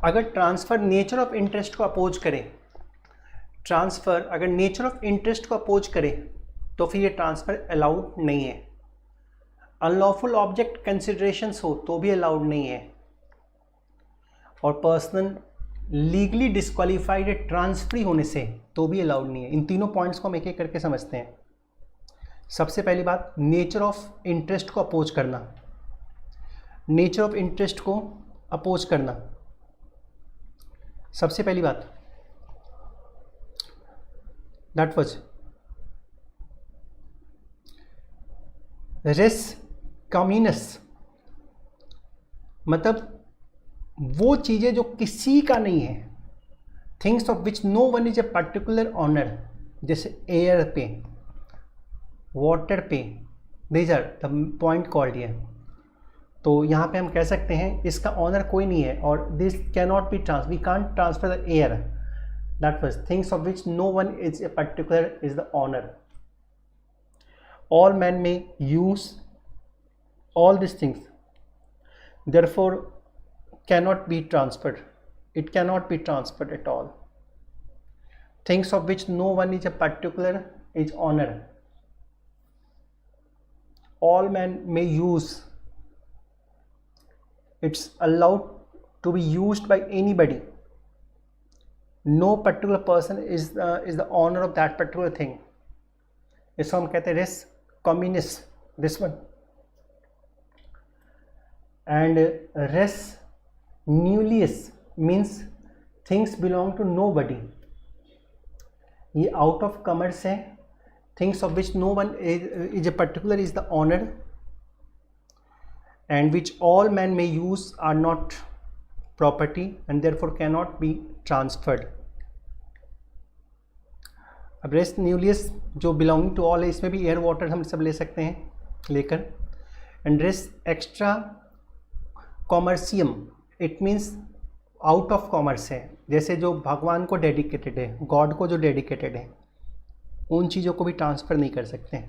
अगर ट्रांसफर नेचर ऑफ इंटरेस्ट को अपोज करे, ट्रांसफर अगर नेचर ऑफ इंटरेस्ट को अपोज करे तो फिर ये ट्रांसफर अलाउड नहीं है. अनलॉफुल ऑब्जेक्ट कंसिडरेशंस हो तो भी अलाउड नहीं है. और पर्सनल लीगली डिस्क्वालीफाइड है ट्रांसफरी होने से तो भी अलाउड नहीं है. इन तीनों पॉइंट्स को हम एक एक करके समझते हैं. सबसे पहली बात, नेचर ऑफ इंटरेस्ट को अपोज करना. नेचर ऑफ इंटरेस्ट को अपोज करना, सबसे पहली बात दैट वाज रेस कम्युनस. मतलब वो चीज़ें जो किसी का नहीं है, things of which no one is a particular owner. जैसे एयर पे, वाटर पे, these are the point called here. तो यहाँ पे हम कह सकते हैं इसका ऑनर कोई नहीं है और this can not be transfer. We can't transfer the air. That was things of which no one is a particular is the owner. All man may use all these things, therefore cannot be transferred. It cannot be transferred at all. Things of which no one is a particular is honor. All men may use. It's allowed to be used by anybody. No particular person is the owner of that particular thing. इसको हम कहते हैं res communis, this one. And res nullius means things belong to nobody. ये out of commerce है. Things of which no one is a particular is the owner, and which all men may use are not property and therefore cannot be transferred. अब res nullius जो belonging to all है, इसमें भी air water हम सब ले सकते हैं लेकर. and res extra commercium, it means out of commerce है. जैसे जो भगवान को डेडिकेटेड है, गॉड को जो डेडिकेटेड है, उन चीज़ों को भी ट्रांसफ़र नहीं कर सकते हैं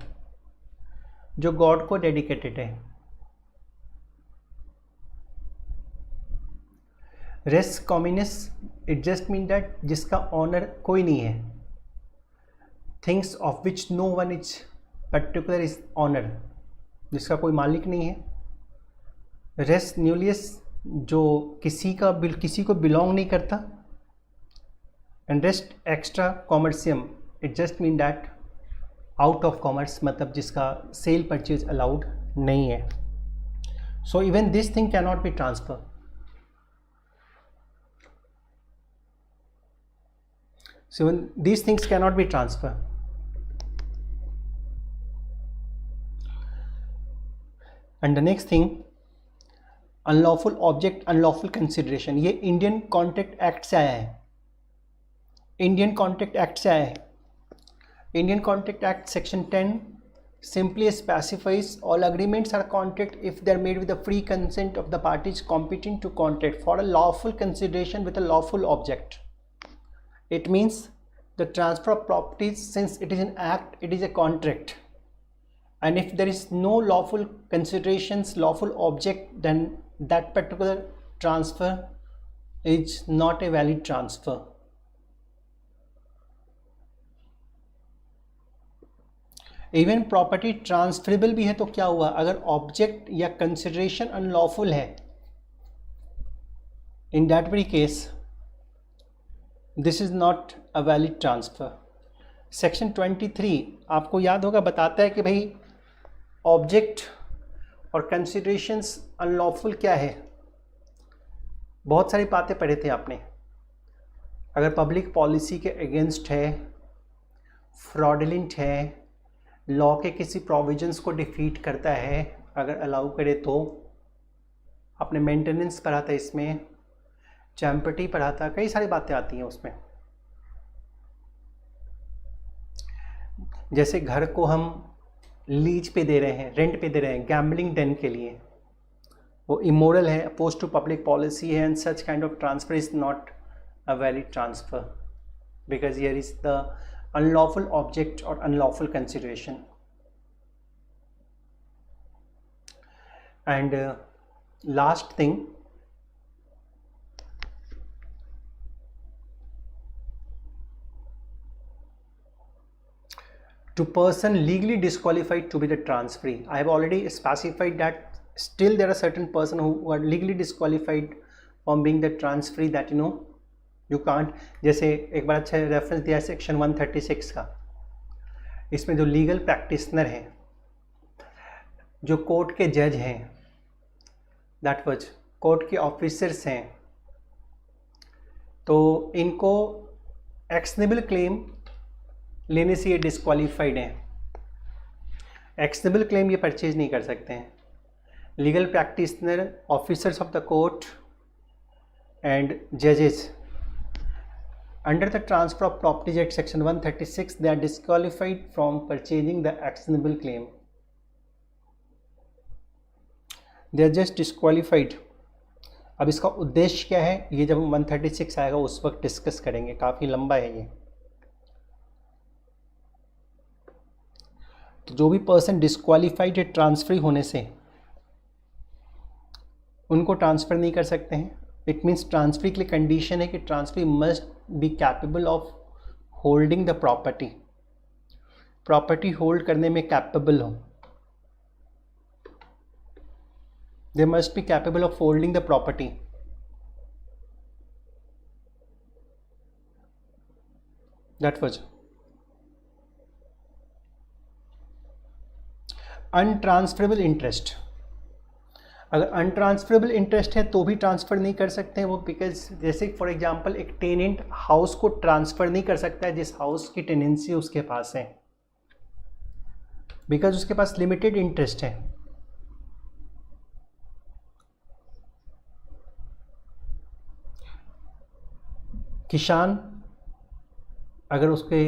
जो गॉड को डेडिकेटेड है. Res communis, it just mean that जिसका ऑनर कोई नहीं है. Things of which no one is particular is owner, जिसका कोई मालिक नहीं है. रेस न्यूलियस जो किसी को बिलोंग नहीं करता. And res extra commercium, it just mean that out of commerce, मतलब जिसका सेल परचेज अलाउड नहीं है. So even this thing can not be transfer. So even these things can not be transfer. And the next thing, unlawful object unlawful consideration. ये Indian contract act से आया है. Indian contract act से आया है. Indian contract act section 10 simply specifies all agreements are contract if they are made with the free consent of the parties competing to contract for a lawful consideration with a lawful object. It means the transfer of properties, since it is an act, it is a contract, and if there is no lawful considerations, lawful object, then that particular transfer is not a valid transfer. Even property transferable भी है तो क्या हुआ, अगर object या consideration unlawful है, इन that very case this is not a valid transfer. Section 23 आपको याद होगा, बताता है कि भाई ऑब्जेक्ट और कंसिडरेशंस अनलॉफुल क्या है। बहुत सारी बातें पढ़े थे आपने। अगर पब्लिक पॉलिसी के अगेंस्ट है, फ्रॉडलेंट है, लॉ के किसी प्रोविजंस को डिफीट करता है, अगर अलाउ करे तो। आपने मेंटेनेंस पढ़ा था, इसमें चैम्पर्टी पढ़ा था, कई सारी बातें आती हैं उसमें। जैसे घर को हम लीज पे दे रहे हैं, रेंट पे दे रहे हैं गैम्बलिंग डेन के लिए, वो इमोरल है, अपोज टू पब्लिक पॉलिसी है, and such kind of transfer is not a valid transfer because here is the unlawful object और unlawful consideration. And last thing, to person legally disqualified to be the transferee. I have already specified that still there are certain person who are legally disqualified from being the transferee, that you can't. जैसे एक बार अच्छा reference दिया section 136 का, इसमें जो legal practitioner हैं, जो court के जज हैं, दैट वाज कोर्ट के ऑफिसर्स हैं, तो इनको एक्शनेबल क्लेम लेने से ये डिस्क्वालीफाइड हैं। एक्शनेबल क्लेम ये परचेज नहीं कर सकते हैं। Legal practitioner, officers of the court and जजेस under the transfer of properties act section 136 they are disqualified from purchasing the actionable claim. They are just disqualified. अब इसका उद्देश्य क्या है, ये जब 136 आएगा उस वक्त डिस्कस करेंगे, काफ़ी लंबा है ये। तो जो भी पर्सन डिस्क्वालीफाइड है ट्रांसफर होने से, उनको ट्रांसफ़र नहीं कर सकते हैं। इट मीन्स ट्रांसफर के लिए कंडीशन है कि transfer must be capable of holding the property, property hold करने में कैपेबल हो। They must be capable of holding the property. That was untransferable interest. अगर अनट्रांसफरेबल इंटरेस्ट है तो भी ट्रांसफ़र नहीं कर सकते हैं वो, बिकॉज जैसे फॉर एग्जांपल एक टेनेंट हाउस को ट्रांसफ़र नहीं कर सकता है जिस हाउस की टेनेंसी उसके पास है, बिकॉज उसके पास लिमिटेड इंटरेस्ट है। किसान अगर उसके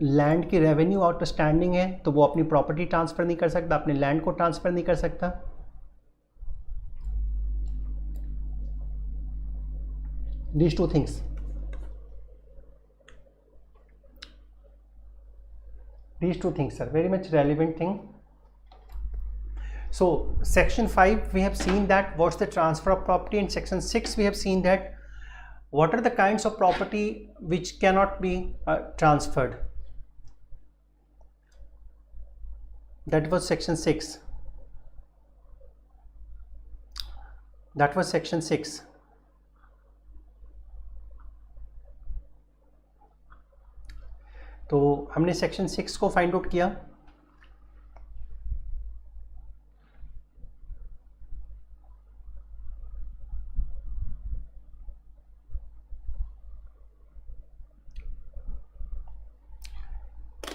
लैंड की रेवेन्यू आउटस्टैंडिंग है तो वो अपनी प्रॉपर्टी ट्रांसफ़र नहीं कर सकता, अपने लैंड को ट्रांसफ़र नहीं कर सकता। These two things. These two things are very much relevant thing. So section 5 we have seen that what's the transfer of property, and section 6 we have seen that what are the kinds of property which cannot be transferred. That was section 6. That was section 6. तो हमने section 6 को find out किया।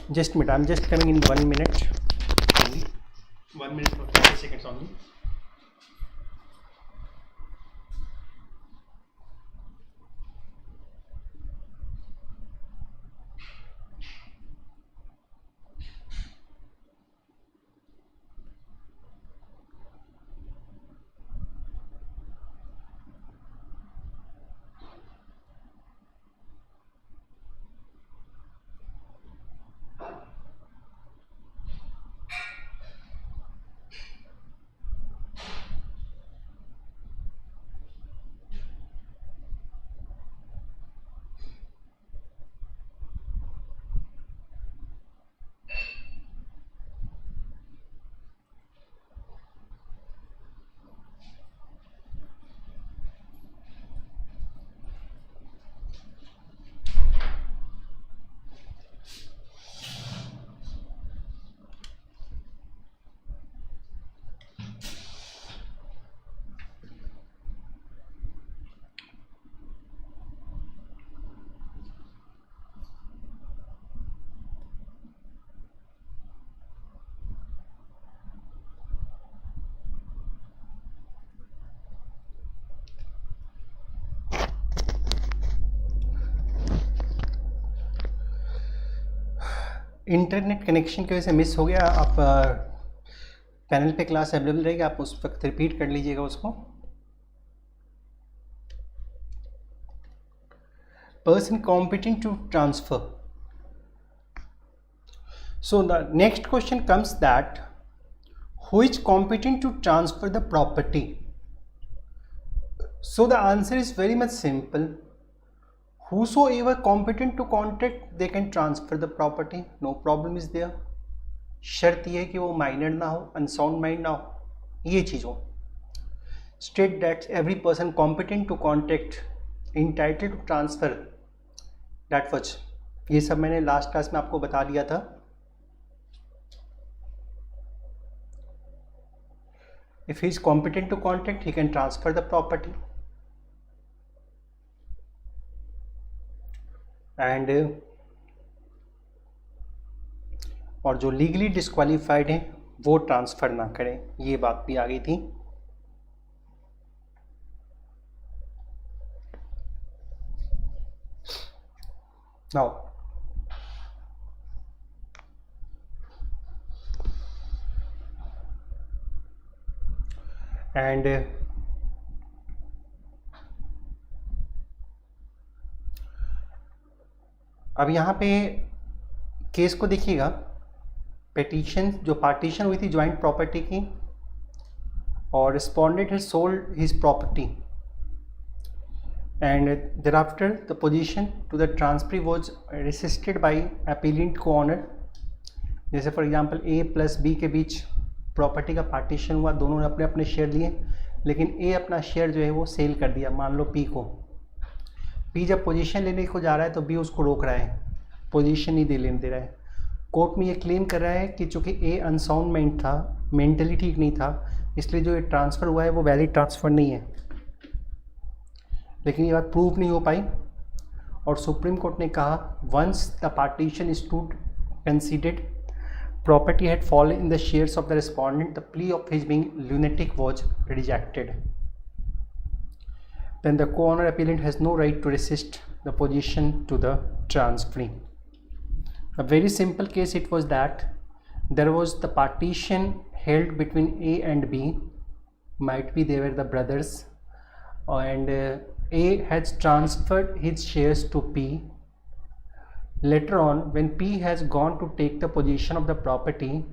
Just a minute, I'm just coming in 1 minute only. 1 minute for 30 seconds only. Internet connection की वजह से miss हो गया। आप पैनल पे क्लास अवेलेबल रहेगी, आप उस वक्त रिपीट कर लीजिएगा उसको। Person competent to transfer. So the next question comes that who is competent to transfer the property? So the answer is very much simple. Whosoever competent to contract, they can transfer the property. No problem is there. शर्त ये है कि वो minor ना हो, unsound mind ना हो, ये चीज़ हो। State that every person competent to contract entitled to transfer that much. ये सब मैंने लास्ट क्लास में आपको बता दिया था। If he is competent to contract, he can transfer the property. And और जो लीगली डिस्क्वालीफाइड हैं वो ट्रांसफ़र ना करें, ये बात भी आ गई थी। नाउ एंड अब यहाँ पे केस को देखिएगा। पिटीशन जो पार्टीशन हुई थी जॉइंट प्रॉपर्टी की, और respondent has sold his property and thereafter the position to the transferee was resisted by appellant co-owner। जैसे for example A plus B के बीच प्रॉपर्टी का पार्टीशन हुआ, दोनों ने अपने अपने शेयर लिए, लेकिन ए अपना शेयर जो है वो सेल कर दिया मान लो पी को। पी जब पोजीशन लेने को जा रहा है तो बी उसको रोक रहा है, पोजीशन नहीं लेने दे रहा है। कोर्ट में ये क्लेम कर रहा है कि चूँकि ए अनसाउंड माइंड था, मेंटली ठीक नहीं था, इसलिए जो ये ट्रांसफ़र हुआ है वो वैलिड ट्रांसफ़र नहीं है। लेकिन ये बात प्रूव नहीं हो पाई और सुप्रीम कोर्ट ने कहा once the partition is to considered property had fallen in the shares of the respondent, the plea of his being lunatic was rejected. Then the co-owner appellant has no right to resist the position to the transferee. A very simple case it was that there was the partition held between A and B, might be they were the brothers, and A has transferred his shares to P. Later on, when P has gone to take the possession of the property,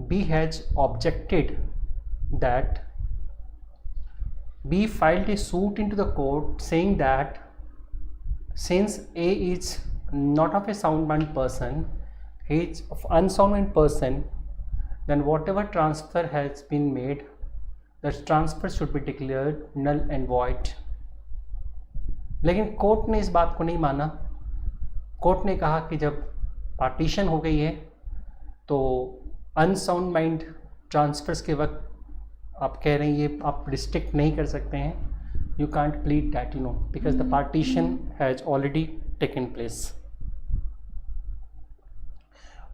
B has objected that B filed a suit into the court saying that since A is not of a sound mind person, he is of unsound mind person, then whatever transfer has been made, the transfer should be declared null and void. लेकिन court ने इस बात को नहीं माना। Court ने कहा कि जब पार्टीशन हो गई है तो अनसाउंड माइंड ट्रांसफर्स के वक्त आप कह रहे हैं ये आप रिस्ट्रिक्ट नहीं कर सकते हैं, you can't plead that, you know, because the partition has already taken place.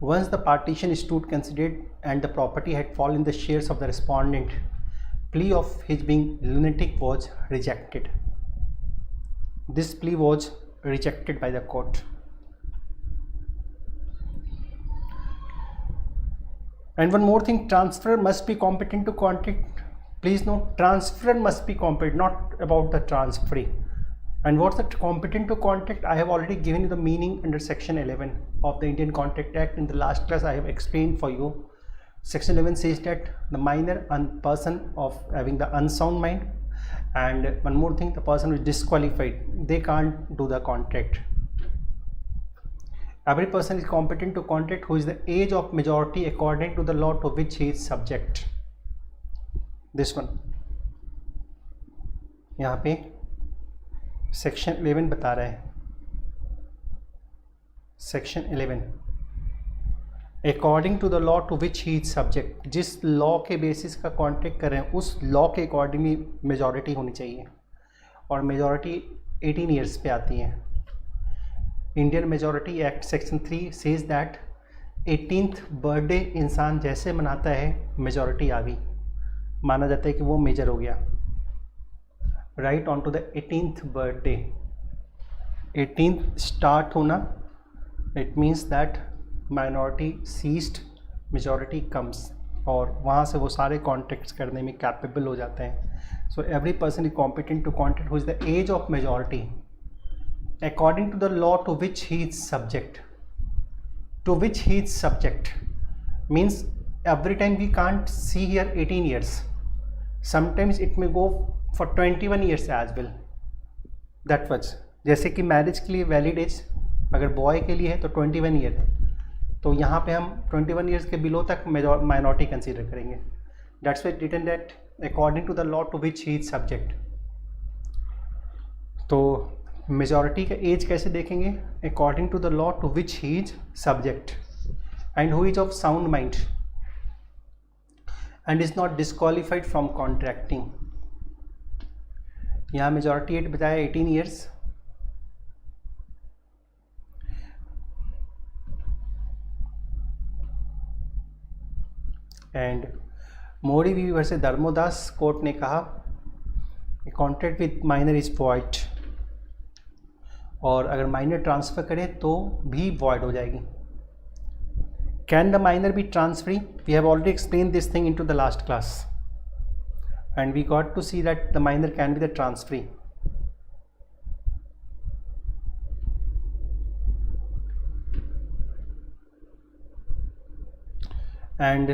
Once the partition is to considered and the property had fall in the shares of the respondent, plea of his being lunatic was rejected. This plea was rejected by the court. And one more thing, transfer must be competent to contract. Please note, transfer must be competent, not about the transferee. And what's the competent to contract? I have already given you the meaning under section 11 of the Indian Contract Act. In the last class I have explained for you. Section 11 says that the minor person of having the unsound mind, and one more thing, the person who is disqualified, they can't do the contract. Every person is competent to contract who is the age of majority according to the law to which he is subject. This one यहाँ पे section 11 बता रहा है। Section 11 according to the law to which he is subject, जिस law के basis का contract कर रहे हैं उस लॉ के अकॉर्डिंगली मेजॉरिटी होनी चाहिए, और मेजॉरिटी 18 ईयर्स पे आती है। Indian majority act section 3 says that 18th birthday इंसान जैसे मनाता है मेजॉरिटी आ गई, माना जाता है कि वो मेजर हो गया। Right on to the 18th birthday, 18th start होना, it means that minority ceased, majority comes, और वहाँ से वो सारे कॉन्टेक्ट्स करने में कैपेबल हो जाते हैं. So every person is competent to contact who is the age of majority according to the law to which he is subject. To which he is subject means every time we can't see here 18 years, sometimes it may go for 21 years as well. That was जैसे कि marriage के लिए valid as अगर boy के लिए है तो 21 year है, तो यहाँ पे हम 21 ईयर्स के बिलो तक माइनॉरिटी कंसीडर करेंगे. That's why written that according to the law to which he is subject. तो मेजॉरिटी का एज कैसे देखेंगे? According to the law to which he is subject and who is of sound mind and is not disqualified from contracting. यहाँ majority age बताया 18 years. And Mohori वी versus Dharmodas court ने कहा contract with minor is void, और अगर minor transfer करे तो भी वॉइड हो जाएगी. Can the minor be transferee? We have already explained this thing into the last class, and we got to see that the minor can be the transferee. And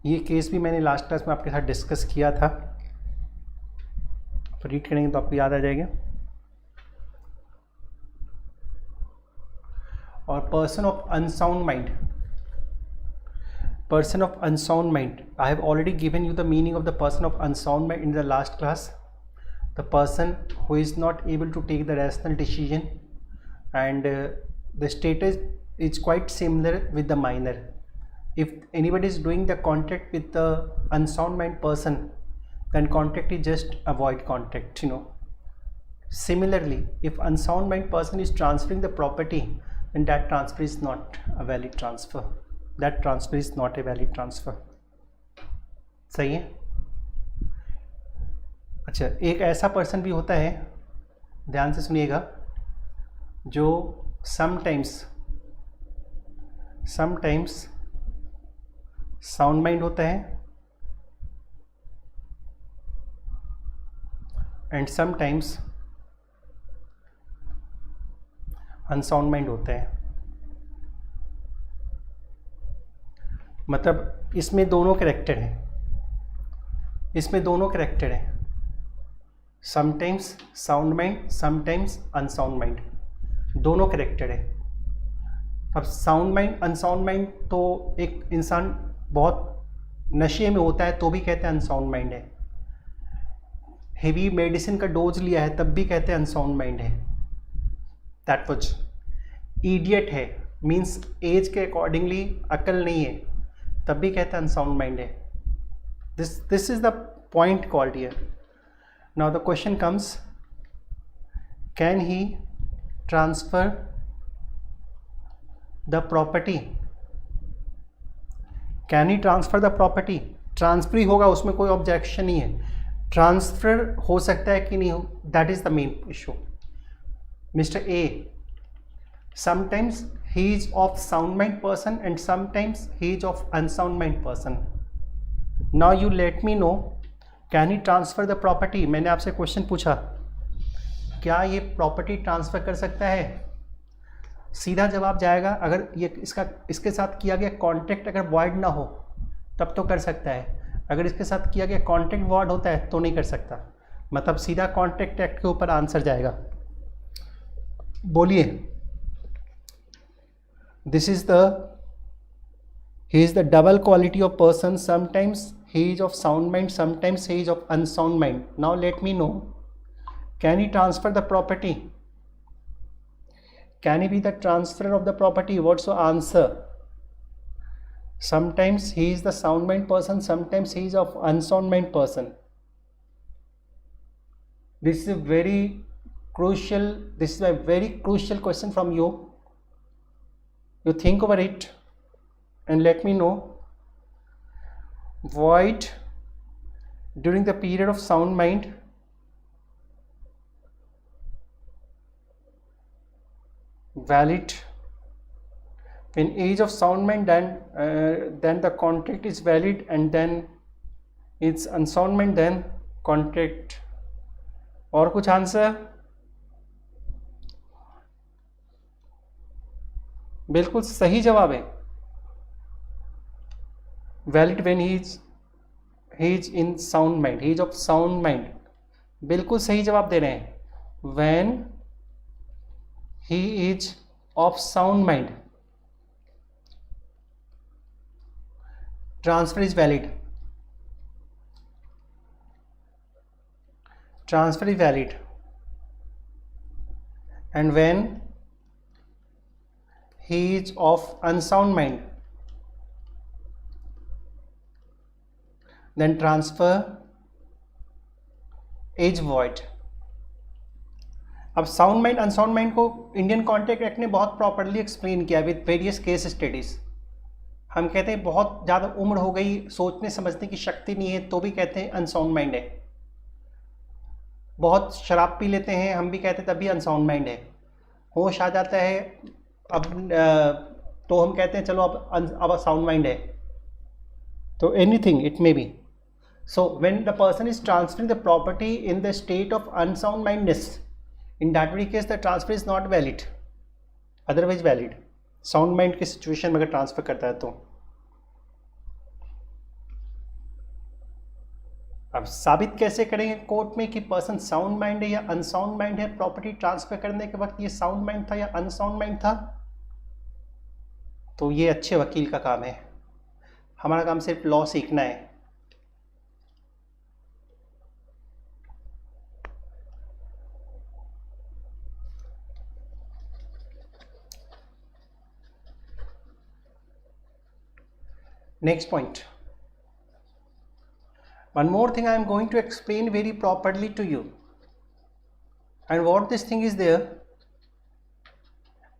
ये case भी मैंने last class में आपके साथ discuss किया था, तो read करेंगे तो आपको याद आ जाएगा. और person of unsound mind, person of unsound mind, I have already given you the meaning of the person of unsound mind in the last class. The person who is not able to take the rational decision, and the status is quite similar with the minor. If anybody is doing the contact with the unsound mind person, then contact is just avoid contact, you know. Similarly, if unsound mind person is transferring the property, then that transfer is not a valid transfer. That transfer is not a valid transfer. सही है? अच्छा, एक ऐसा person भी होता है, ध्यान से सुनिएगा, जो समटाइम्स साउंड माइंड होता है एंड समटाइम्स अनसाउंड माइंड होते हैं. मतलब इसमें दोनों कैरेक्टर हैं, इसमें दोनों कैरेक्टर हैं, sometimes sound mind, sometimes unsound mind, दोनों कैरेक्टर है. अब साउंड माइंड अनसाउंड माइंड तो एक इंसान बहुत नशे में होता है तो भी कहते हैं अनसाउंड माइंड है, हेवी मेडिसिन का डोज लिया है तब भी कहते हैं अनसाउंड माइंड है. दैट वाज इडियट है, मीन्स एज के अकॉर्डिंगली अकल नहीं है, तब भी कहते हैं अनसाउंड माइंड है. This is the point called here. Now the question comes, can he transfer the property? Can he transfer the property? Transfer ही होगा, उसमें कोई ऑब्जेक्शन नहीं है. ट्रांसफर हो सकता है कि नहीं हो, that is the main issue. Mister A, sometimes he is of sound mind person and sometimes he is of unsound mind person. Now you let me know, can he transfer the property? मैंने आपसे question पूछा, क्या ये property transfer कर सकता है? सीधा जवाब जाएगा, अगर ये इसके साथ किया गया कॉन्ट्रैक्ट अगर वॉइड ना हो तब तो कर सकता है, अगर इसके साथ किया गया कॉन्ट्रैक्ट वॉइड होता है तो नहीं कर सकता. मतलब सीधा कॉन्ट्रैक्ट एक्ट के ऊपर आंसर जाएगा. बोलिए. This is the, he is the double quality of person, sometimes he is of sound mind, sometimes he is of unsound mind. Now let me know, can he transfer the property? Can he be the transferer of the property? What's the answer? Sometimes he is the sound mind person, sometimes he is of unsound mind person. This is a very crucial question from you. You think over it and let me know. Void during the period of sound mind, valid. In age of sound mind, then the contract is valid, and then it's unsound mind, then contract. और कुछ answer? बिल्कुल सही जवाब है, valid when he is in sound mind, he is of sound mind, बिल्कुल सही जवाब दे रहे हैं, when he is of sound mind, transfer is valid, transfer is valid, and when he is of unsound mind, then transfer is void. अब sound mind unsound mind को Indian contract act ने बहुत properly explain किया with various case studies. हम कहते हैं बहुत ज़्यादा उम्र हो गई, सोचने समझने की शक्ति नहीं है, तो भी कहते हैं अनसाउंड माइंड है। बहुत शराब पी लेते हैं, हम भी कहते हैं तभी अनसाउंड माइंड है। होश आ जाता है अब तो हम कहते हैं चलो अब साउंड माइंड है। तो anything it may be. So when the person is transferring the property in the state of unsound mindness, in that very case the transfer is not valid, otherwise valid. Sound mind की situation में अगर transfer करता है तो। अब साबित कैसे करेंगे कोर्ट में कि पर्सन साउंड माइंड है या अनसाउंड माइंड है? प्रॉपर्टी ट्रांसफर करने के वक्त ये साउंड माइंड था या अनसाउंड माइंड था? तो ये अच्छे वकील का काम है, हमारा काम सिर्फ लॉ सीखना है। Next point, one more thing I am going to explain very properly to you, and what this thing is there,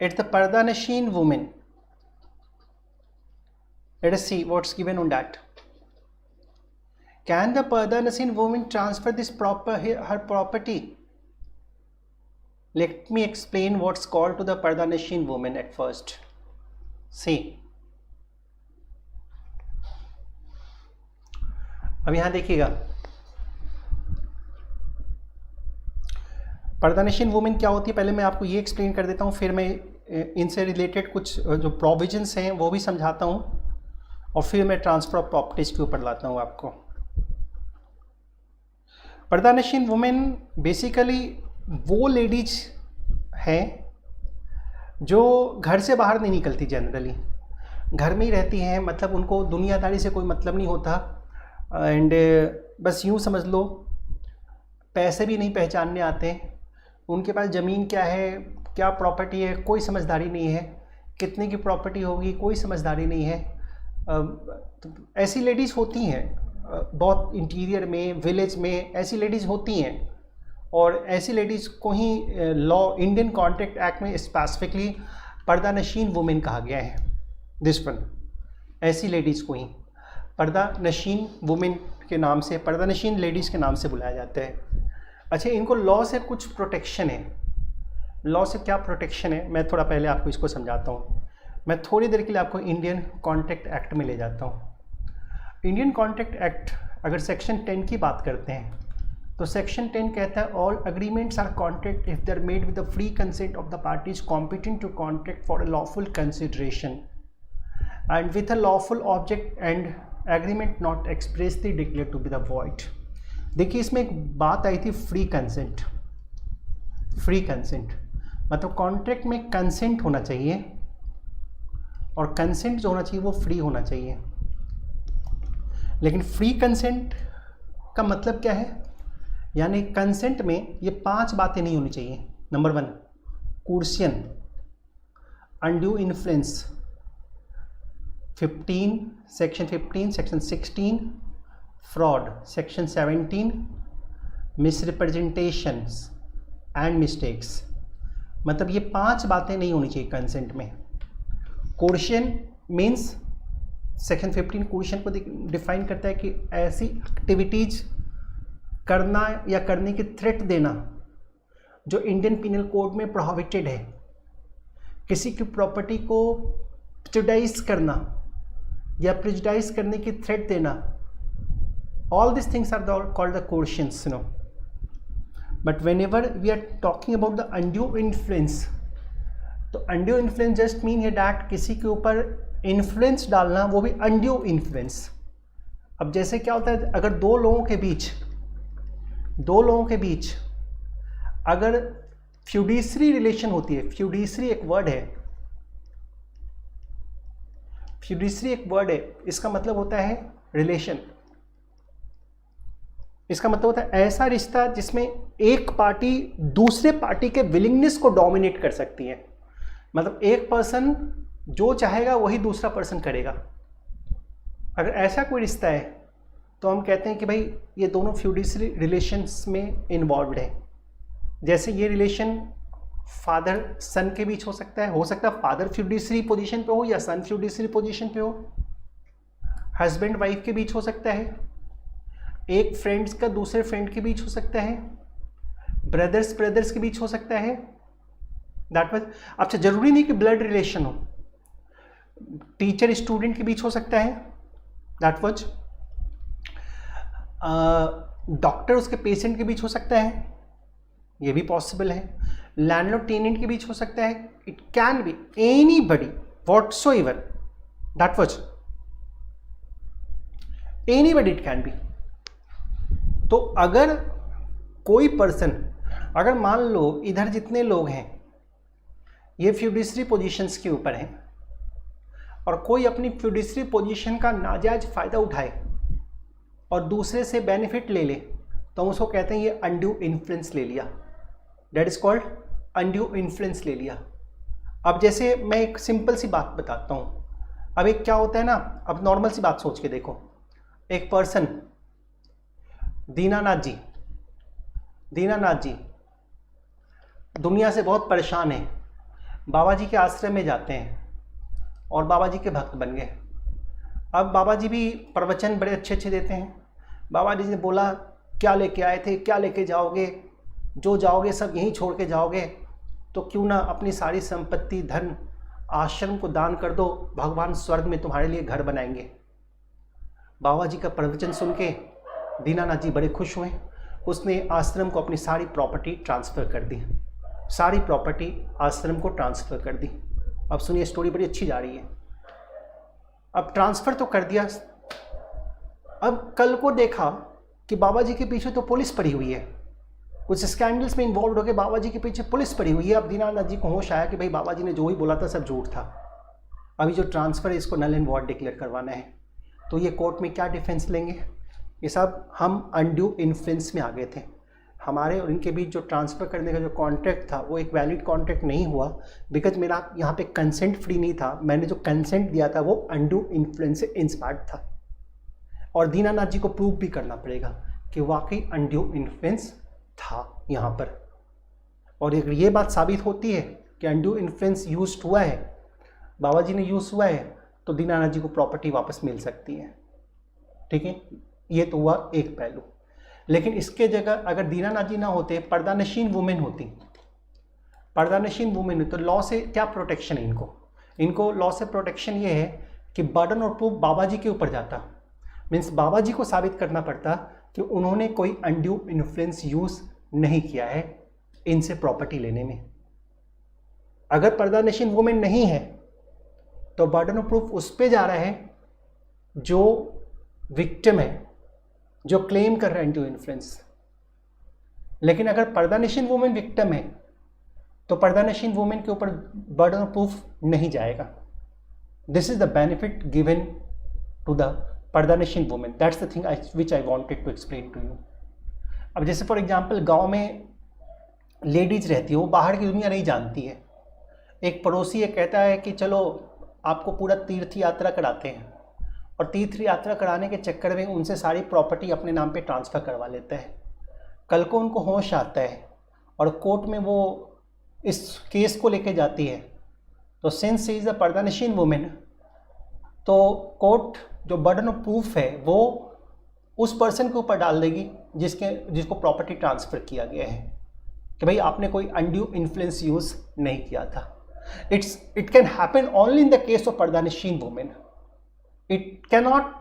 it's the Pardanasheen woman. Let us see what's given on that. Can the Pardanasheen woman transfer this her property? Let me explain what's called to the Pardanasheen woman at first. See, अब यहाँ देखिएगा, पर्दानशीन women क्या होती है पहले मैं आपको ये एक्सप्लेन कर देता हूँ, फिर मैं इनसे रिलेटेड कुछ जो प्रोविजंस हैं वो भी समझाता हूँ, और फिर मैं ट्रांसफर ऑफ प्रॉपर्टीज के ऊपर लाता हूँ आपको। पर्दानशीन वुमेन बेसिकली वो लेडीज हैं जो घर से बाहर नहीं निकलती, जनरली घर में ही रहती हैं, मतलब उनको दुनियादारी से कोई मतलब नहीं होता, एंड बस यूँ समझ लो पैसे भी नहीं पहचानने आते, उनके पास ज़मीन क्या है, क्या प्रॉपर्टी है, कोई समझदारी नहीं है, कितने की प्रॉपर्टी होगी कोई समझदारी नहीं है। तो ऐसी लेडीज़ होती हैं बहुत इंटीरियर में, विलेज में ऐसी लेडीज़ होती हैं, और ऐसी लेडीज़ को ही लॉ इंडियन कॉन्ट्रैक्ट एक्ट में स्पेसिफिकली पर्दानशीन वुमेन कहा गया है। दिस वन, ऐसी लेडीज़ को ही पर्दानशीन वुमेन के नाम से, पर्दानशीन लेडीज़ के नाम से बुलाया जाता है। अच्छा, इनको लॉ से कुछ प्रोटेक्शन है। लॉ से क्या प्रोटेक्शन है मैं थोड़ा पहले आपको इसको समझाता हूँ। मैं थोड़ी देर के लिए आपको इंडियन कॉन्ट्रैक्ट एक्ट में ले जाता हूँ। इंडियन कॉन्ट्रैक्ट एक्ट अगर सेक्शन 10 की बात करते हैं तो सेक्शन 10 कहता है all agreements are contract if they are made with the free consent of the parties competent to contract for a lawful consideration and with a lawful object and agreement not expressly declare to be the void. देखिए इसमें एक बात आई थी free consent. Free consent मतलब contract में consent होना चाहिए, और कंसेंट जो होना चाहिए वो फ्री होना चाहिए। लेकिन फ्री कंसेंट का मतलब क्या है? यानी कंसेंट में ये 5 बातें नहीं होनी चाहिए। Number 1 coercion, undue influence, 15 section 15 section 16, fraud section 17, misrepresentations and mistakes. मतलब ये 5 बातें नहीं होनी चाहिए कंसेंट में। कोर्शन मीन्स सेक्शन 15 कोर्शन को डिफाइन करता है कि ऐसी एक्टिविटीज़ करना या करने की थ्रेट देना जो इंडियन पिनल कोड में प्रोहिबिटेड है, किसी की प्रॉपर्टी को प्रेजुडाइज करना या प्रेजुडाइज करने की थ्रेट देना, all these things are called the coercions, you know. But whenever we are talking about the undue influence, तो undue influence just mean है that किसी के ऊपर influence डालना, वो भी undue influence। अब जैसे क्या होता है, अगर दो लोगों के बीच अगर फ्यूडिशरी रिलेशन होती है, फ्यूडिशरी एक वर्ड है, इसका मतलब होता है रिलेशन। इसका मतलब होता है ऐसा रिश्ता जिसमें एक पार्टी दूसरे पार्टी के विलिंगनेस को डोमिनेट कर सकती है। मतलब एक पर्सन जो चाहेगा वही दूसरा पर्सन करेगा। अगर ऐसा कोई रिश्ता है तो हम कहते हैं कि भाई ये दोनों फ्यूडिशरी रिलेशंस में इन्वॉल्व्ड है। जैसे ये रिलेशन फादर सन के बीच हो सकता है फादर फ्यूडिशरी पोजीशन पे हो या सन फ्यूडिशरी पोजीशन पे हो, हस्बैंड वाइफ के बीच हो सकता है, एक फ्रेंड्स का दूसरे फ्रेंड के बीच हो सकता है, ब्रदर्स के बीच हो सकता है। दैट मीन्स अच्छा जरूरी नहीं कि ब्लड रिलेशन हो, टीचर स्टूडेंट के बीच हो सकता है, दैट वाज डॉक्टर उसके पेशेंट के बीच हो सकता है, ये भी पॉसिबल है। लैंडलॉर्ड टेनेंट के बीच हो सकता है, it can be anybody whatsoever, that was anybody it can be. तो अगर कोई पर्सन, अगर मान लो इधर जितने लोग हैं ये फ्यूडिशरी पोजीशंस के ऊपर हैं और कोई अपनी फ्यूडिशरी पोजीशन का नाजायज फ़ायदा उठाए और दूसरे से बेनिफिट ले ले, तो हम उसको कहते हैं ये अनड्यू इन्फ्लुएंस ले लिया। That is called undue influence ले लिया। अब जैसे मैं एक सिंपल सी बात बताता हूँ। अब एक क्या होता है ना, अब नॉर्मल सी बात सोच के देखो, एक पर्सन दीनानाथ जी दुनिया से बहुत परेशान है, बाबा जी के आश्रम में जाते हैं और बाबा जी के भक्त बन गए। अब बाबा जी भी प्रवचन बड़े अच्छे देते हैं। बाबा जी ने बोला क्या लेके आए थे, क्या लेके जाओगे, जो जाओगे सब यहीं छोड़ के जाओगे, तो क्यों ना अपनी सारी संपत्ति धन आश्रम को दान कर दो, भगवान स्वर्ग में तुम्हारे लिए घर बनाएंगे। बाबा जी का प्रवचन सुन के दीनानाथ जी बड़े खुश हुए। उसने आश्रम को अपनी सारी प्रॉपर्टी ट्रांसफ़र कर दी, सारी प्रॉपर्टी आश्रम को ट्रांसफ़र कर दी। अब सुनिए, स्टोरी बड़ी अच्छी जा रही है। अब ट्रांसफ़र तो कर दिया, अब कल को देखा कि बाबा जी के पीछे तो पुलिस पड़ी हुई है, कुछ स्कैंडल्स में इन्वॉल्व हो गए, बाबा जी के पीछे पुलिस पड़ी हुई है। अब दीनानाथ जी को होश आया कि भाई बाबा जी ने जो ही बोला था सब झूठ था, अभी जो ट्रांसफ़र है इसको नल एंड वॉइड डिक्लेयर करवाना है। तो ये कोर्ट में क्या डिफेंस लेंगे? ये सब हम अनड्यू इन्फ्लुएंस में आ गए थे। हमारे और इनके बीच जो ट्रांसफ़र करने का जो कॉन्ट्रैक्ट था वो एक वैलिड कॉन्ट्रैक्ट नहीं हुआ, बिकॉज मेरा यहाँ पे कंसेंट फ्री नहीं था। मैंने जो कंसेंट दिया था वो अनड्यू इन्फ्लुएंस से इंस्पायर्ड था और दीनानाथ जी को प्रूव भी करना पड़ेगा कि वाकई अनड्यू इन्फ्लुएंस था यहाँ पर। और अगर ये बात साबित होती है कि अनड्यू इन्फ्लुएंस यूज हुआ है, बाबा जी ने यूज़ हुआ है, तो दीनानाथ जी को प्रॉपर्टी वापस मिल सकती है। ठीक है, ये तो हुआ एक पहलू। लेकिन इसके जगह अगर दीनानाथ जी ना होते, पर्दानशीन वुमेन होती, पर्दानशीन वुमेन तो लॉ से क्या प्रोटेक्शन है इनको लॉ से प्रोटेक्शन ये है कि बर्डन और प्रूफ बाबा जी के ऊपर जाता। मीन्स बाबा जी को साबित करना पड़ता कि उन्होंने कोई अनड्यू इन्फ्लुएंस यूज़ नहीं किया है इनसे प्रॉपर्टी लेने में। अगर पर्दानशीन वुमेन नहीं है तो बर्डन ऑफ प्रूफ उस पे जा रहा है जो विक्टिम है, जो क्लेम कर रहा है अनड्यू इन्फ्लुएंस। लेकिन अगर पर्दानशीन वुमेन विक्टिम है तो पर्दानशीन वुमेन के ऊपर बर्डन ऑफ प्रूफ नहीं जाएगा। This is the benefit given to the pardanashin women. That's the thing which I wanted to explain to you. अब जैसे फॉर एग्जांपल गांव में लेडीज रहती है, वो बाहर की दुनिया नहीं जानती है। एक पड़ोसी ये कहता है कि चलो आपको पूरा तीर्थ यात्रा कराते हैं, और तीर्थ यात्रा कराने के चक्कर में उनसे सारी प्रॉपर्टी अपने नाम पे ट्रांसफ़र करवा लेता है। कल को उनको होश आता है और कोर्ट में वो इस केस को लेके जाती है, तो since she is a pardanashin women, तो कोर्ट जो बर्डन ऑफ प्रूफ है वो उस पर्सन के ऊपर डाल देगी जिसको प्रॉपर्टी ट्रांसफ़र किया गया है कि भाई आपने कोई अनड्यू इन्फ्लुएंस यूज़ नहीं किया था. It can happen only in the case of pardanashin women. It can not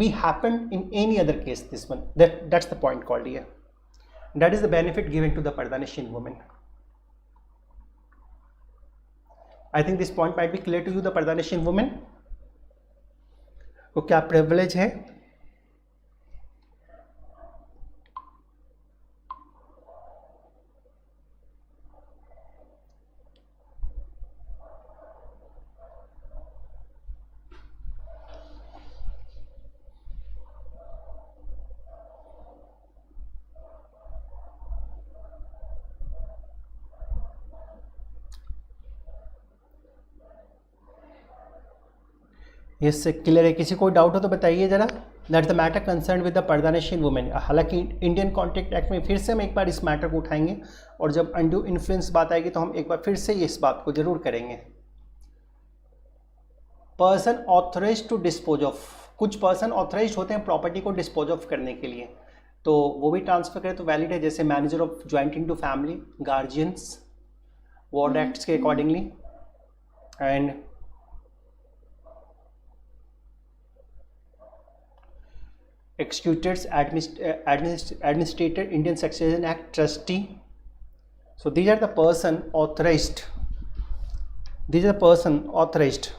be happened in any other case. This one, that's the point called here. That is the benefit given to the Pardanishin woman. I think this point might be clear to you. The Pardanishin woman को क्या privilege है? इससे clear है? किसी को doubt हो तो बताइए जरा. That's the matter concern with the pardanashin women. हालांकि इंडियन कॉन्ट्रैक्ट एक्ट में फिर से हम एक बार इस मैटर को उठाएंगे और जब अनड्यू इन्फ्लुएंस बात आएगी तो हम एक बार फिर से इस बात को जरूर करेंगे. Person authorised to dispose of, कुछ पर्सन ऑथराइज्ड होते हैं प्रॉपर्टी को डिस्पोज ऑफ करने के लिए, तो वो भी ट्रांसफर करें तो वैलिड है. जैसे manager of joint Hindu family, guardians, ward acts के accordingly, and executors, administrator, Indian Succession Act, trustee. So these are the person authorized. These are the person authorized.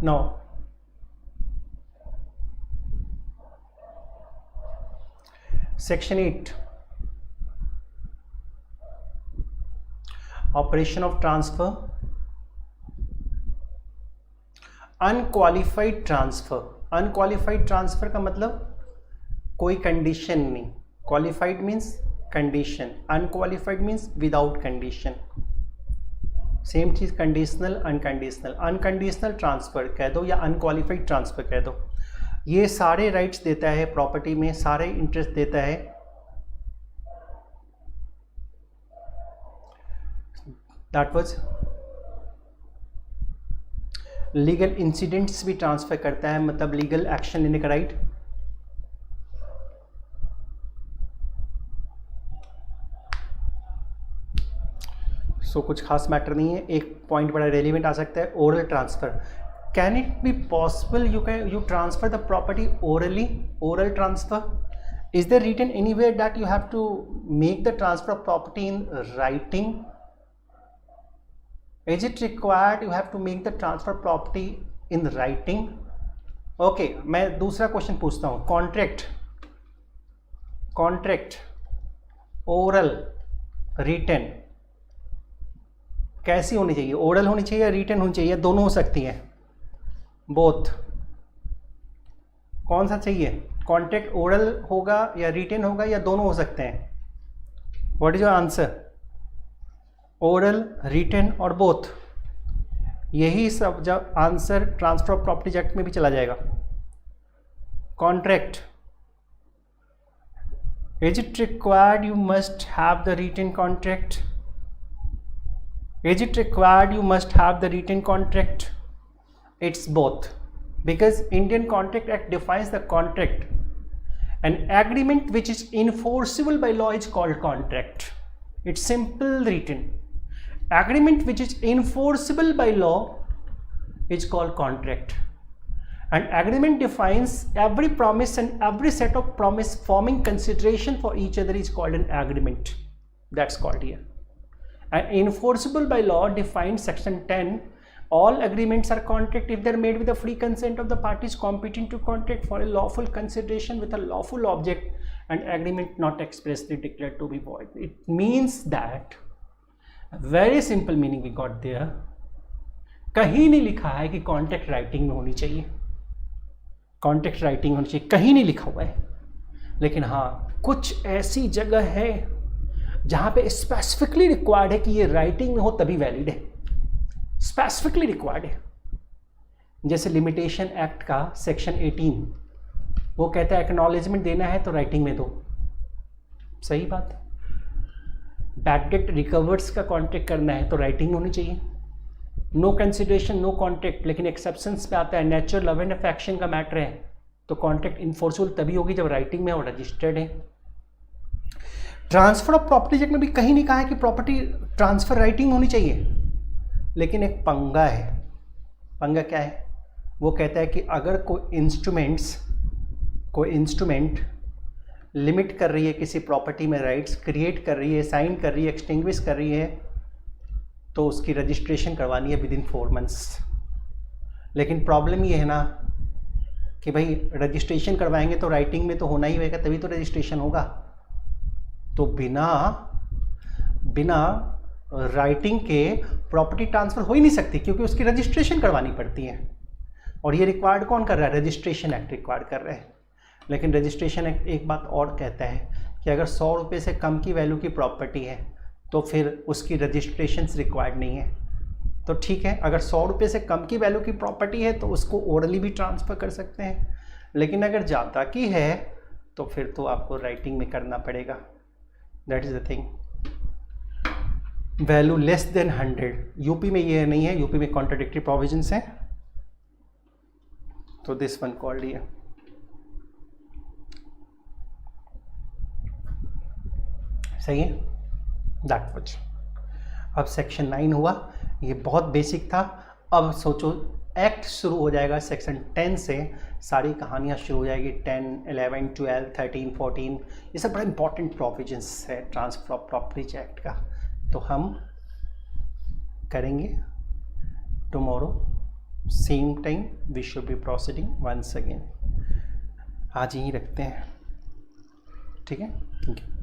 Now, Section 8, Operation of Transfer. Unqualified transfer. Unqualified transfer का मतलब कोई condition नहीं. Qualified means condition, unqualified means without condition. Same चीज़ conditional, unconditional. Unconditional transfer कह दो या unqualified transfer कह दो, ये सारे राइट्स देता है प्रॉपर्टी में, सारे इंटरेस्ट देता है. दैट वाज लीगल इंसिडेंट्स भी ट्रांसफ़र करता है, मतलब लीगल एक्शन लेने का राइट. सो कुछ खास मैटर नहीं है. एक पॉइंट बड़ा रेलिवेंट आ सकता है, oral transfer. Can it be possible you transfer the property orally? Oral transfer, is there written anywhere that you have to make the transfer of property in writing? Is it required you have to make the transfer property in writing? Okay, मैं दूसरा question पूछता हूँ. Contract oral written कैसी होनी चाहिए? Oral होनी चाहिए या रिटन होनी चाहिए? दोनों हो सकती हैं, बोथ. कौन सा चाहिए? कॉन्ट्रैक्ट ओरल होगा या रिटन होगा या दोनों हो सकते हैं? What is your answer? Oral, written और बोथ. यही सब जब answer transfer of property act में भी चला जाएगा. Contract, is it required you must have the written contract? Is it required you must have the written contract? It's both, because Indian Contract Act defines the contract. An agreement which is enforceable by law is called contract. It's simple written. Agreement which is enforceable by law is called contract. An agreement defines every promise and every set of promise forming consideration for each other is called an agreement. That's called here. And enforceable by law defines section 10. All agreements are contract if they are made with the free consent of the parties competing to contract for a lawful consideration with a lawful object, and agreement not expressly declared to be void. It means that, very simple meaning we got there. कहीं नहीं लिखा है कि contract writing में होनी चाहिए. Contract writing होनी चाहिए, कहीं नहीं लिखा हुआ है, लेकिन हाँ कुछ ऐसी जगह है जहाँ पे स्पेसिफिकली रिक्वायर्ड है कि ये राइटिंग में हो तभी वैलिड है, स्पेसिफिकली रिक्वायर्ड है। जैसे लिमिटेशन एक्ट का सेक्शन 18, वो कहता है एक्नॉलेजमेंट देना है तो राइटिंग में दो, सही बात है। बैड डेट रिकवर्स का कॉन्ट्रैक्ट करना है तो राइटिंग में होनी चाहिए। नो कंसिडरेशन नो कॉन्ट्रैक्ट, लेकिन एक्सेप्शंस पे आता है, नेचुरल लव एंड अफेक्शन का मैटर है तो कॉन्ट्रैक्ट इन्फोर्सबल तभी होगी जब राइटिंग में और रजिस्टर्ड है। ट्रांसफर ऑफ प्रॉपर्टी एक्ट में भी कहीं नहीं कहा है कि प्रॉपर्टी ट्रांसफर राइटिंग होनी चाहिए, लेकिन एक पंगा है। पंगा क्या है? वो कहता है कि अगर कोई इंस्ट्रूमेंट लिमिट कर रही है किसी प्रॉपर्टी में राइट्स, क्रिएट कर रही है, साइन कर रही है, एक्सटिंग्विश कर रही है, तो उसकी रजिस्ट्रेशन करवानी है विद इन 4 मंथ्स। लेकिन प्रॉब्लम ये है ना कि भाई रजिस्ट्रेशन करवाएंगे तो राइटिंग में तो होना ही होगा, तभी तो रजिस्ट्रेशन होगा। तो बिना राइटिंग के प्रॉपर्टी ट्रांसफ़र हो ही नहीं सकती, क्योंकि उसकी रजिस्ट्रेशन करवानी पड़ती है। और ये रिक्वायर्ड कौन कर रहा है? रजिस्ट्रेशन एक्ट रिक्वायर्ड कर रहा है। लेकिन रजिस्ट्रेशन एक्ट एक बात और कहता है कि अगर 100 रुपये से कम की वैल्यू की प्रॉपर्टी है तो फिर उसकी रजिस्ट्रेशन रिक्वायर्ड नहीं है। तो ठीक है, अगर 100 रुपये से कम की वैल्यू की प्रॉपर्टी है तो उसको ओरली भी ट्रांसफ़र कर सकते हैं, लेकिन अगर ज़्यादा की है तो फिर तो आपको राइटिंग में करना पड़ेगा। That is the thing. Value less than 100, UP में ये नहीं है, यूपी में कॉन्ट्राडिक्टरी प्रोविजंस हैं, तो दिस वन कॉल्ड ये। सही है, दैट मच। अब सेक्शन 9 हुआ, ये बहुत बेसिक था। अब सोचो एक्ट शुरू हो जाएगा सेक्शन 10 से, सारी कहानियाँ शुरू हो जाएगी। 10, 11, 12, 13, 14, ये सब बड़ा इंपॉर्टेंट प्रोविजंस है ट्रांसफर ऑफ प्रॉपर्टी एक्ट का। तो हम करेंगे tomorrow same time, we should be proceeding once again. आज यहीं रखते हैं, ठीक है? Thank you.